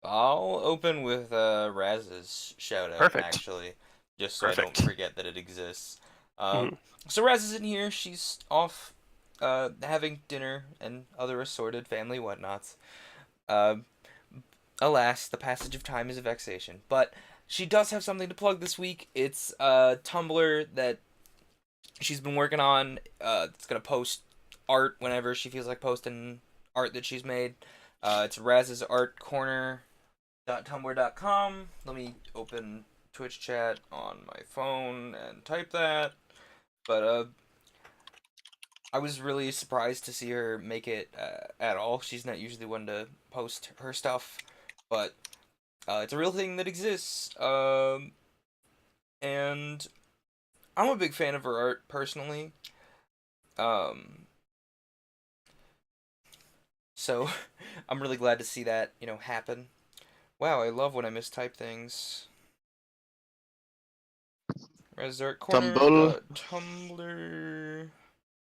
I'll open with Razz's shout out, Perfect. actually, just so I Perfect. don't forget that it exists. Mhm. So Razz isn't here. She's off having dinner and other assorted family whatnots. Alas, the passage of time is a vexation. But she does have something to plug this week. It's a Tumblr that she's been working on. It's going to post art whenever she feels like posting art that she's made. It's Razz's Art Corner.tumblr.com. Let me open Twitch chat on my phone and type that. But I was really surprised to see her make it at all. She's not usually one to post her stuff, but it's a real thing that exists. And I'm a big fan of her art personally. So I'm really glad to see that, happen. Wow, I love when I mistype things.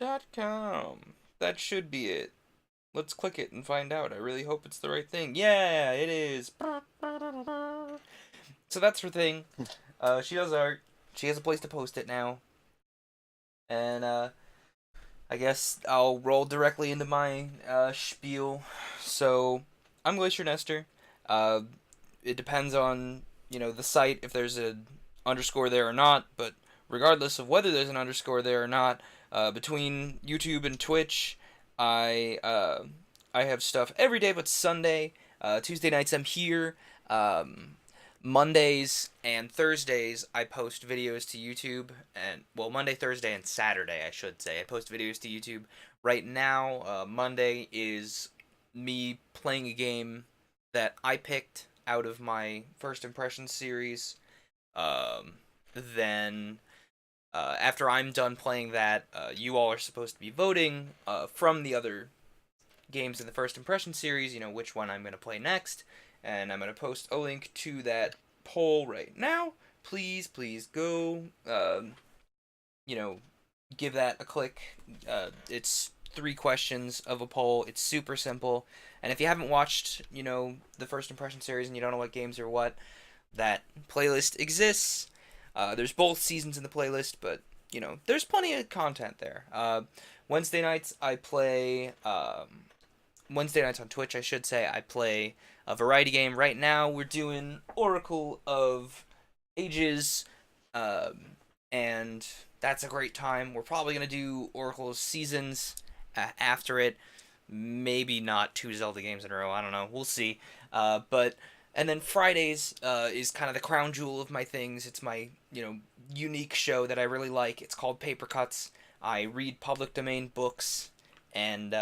RazArtCorner.tumblr.com. That should be it. Let's click it and find out. I really hope it's the right thing. Yeah, it is. So that's her thing. She does art. She has a place to post it now. And I guess I'll roll directly into my spiel. So I'm Glacier Nester. It depends on the site if there's an underscore there or not. But regardless of whether there's an underscore there or not, between YouTube and Twitch, I have stuff every day but Sunday. Tuesday nights I'm here. Mondays and Thursdays I post videos to YouTube, and Monday, Thursday, and Saturday I should say I post videos to YouTube. Right now, Monday is me playing a game that I picked out of my First Impressions series. Then after I'm done playing that, you all are supposed to be voting from the other games in the First Impression series, which one I'm going to play next. And I'm going to post a link to that poll right now. Please go, give that a click. It's 3 questions of a poll. It's super simple. And if you haven't watched, the First Impression series and you don't know what games are what, that playlist exists. There's both seasons in the playlist, but, there's plenty of content there. Wednesday nights I play... Wednesday nights on Twitch, I should say, I play a variety game. Right now, we're doing Oracle of Ages, and that's a great time. We're probably going to do Oracle of Seasons after it. Maybe not 2 Zelda games in a row. I don't know. We'll see. And then Fridays is kind of the crown jewel of my things. It's my, unique show that I really like. It's called Paper Cuts. I read public domain books, and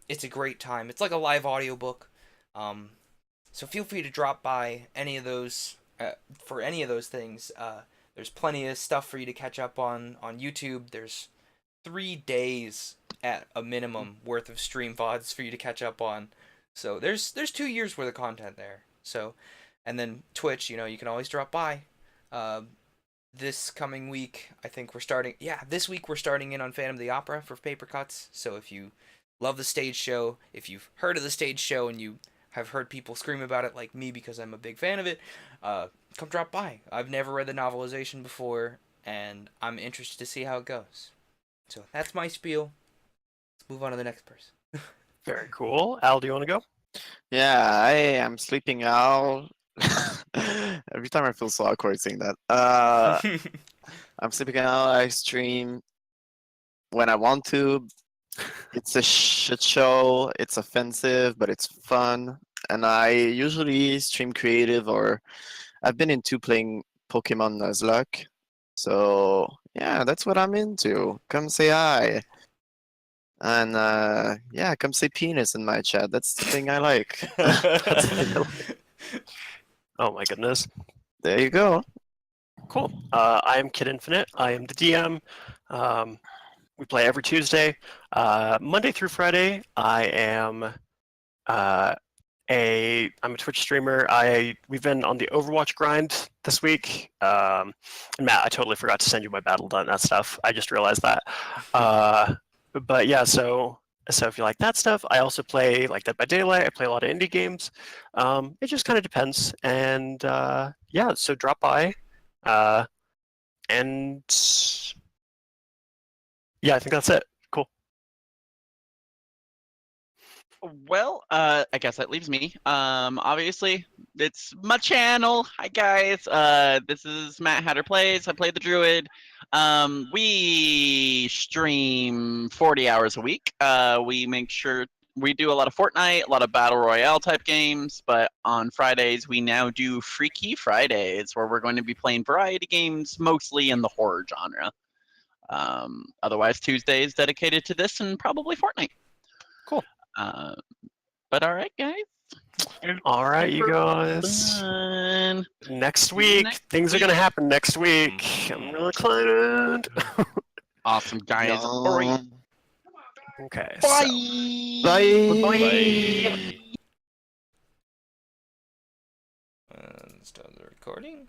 it's a great time. It's like a live audiobook. So feel free to drop by any of those for any of those things. There's plenty of stuff for you to catch up on YouTube. There's 3 days at a minimum worth of stream VODs for you to catch up on. So there's 2 years worth of content there. So, and then Twitch, you can always drop by. This coming week, I think this week we're starting in on Phantom of the Opera for Paper Cuts. So if you love the stage show, if you've heard of the stage show and you have heard people scream about it like me because I'm a big fan of it, come drop by. I've never read the novelization before, and I'm interested to see how it goes. So that's my spiel. Let's move on to the next person. Very cool. Al, do you want to go? Yeah, I am Sleeping Owl. Every time I feel so awkward saying that. I'm Sleeping Owl. I stream when I want to. It's a shit show. It's offensive, but it's fun. And I usually stream creative, or I've been into playing Pokemon Nuzlocke. So yeah, that's what I'm into. Come say hi. And yeah, come say penis in my chat. That's the thing I like. Oh my goodness. There you go. Cool. I am Kid Infinite. I am the DM. We play every Tuesday. Monday through Friday, I'm a Twitch streamer. We've been on the Overwatch grind this week. And Matt, I totally forgot to send you my battle done, that stuff. I just realized that. But yeah, so if you like that stuff, I also play like Dead by Daylight. I play a lot of indie games. It just kind of depends. And yeah, so drop by. And yeah, I think that's it. Cool. Well, I guess that leaves me. Obviously, it's my channel. Hi guys. This is Matthatter Plays. I play the Druid. We stream 40 hours a week. We make sure we do a lot of Fortnite, a lot of Battle Royale type games, but on Fridays we now do Freaky Fridays, where we're going to be playing variety games, mostly in the horror genre. Otherwise, Tuesdays dedicated to this and probably Fortnite. Cool. But all right, guys. All right, you guys. Fun. Next week, things are gonna happen next week. I'm really excited. Awesome, guys. No. All right. Okay. Bye. Bye. Start the recording.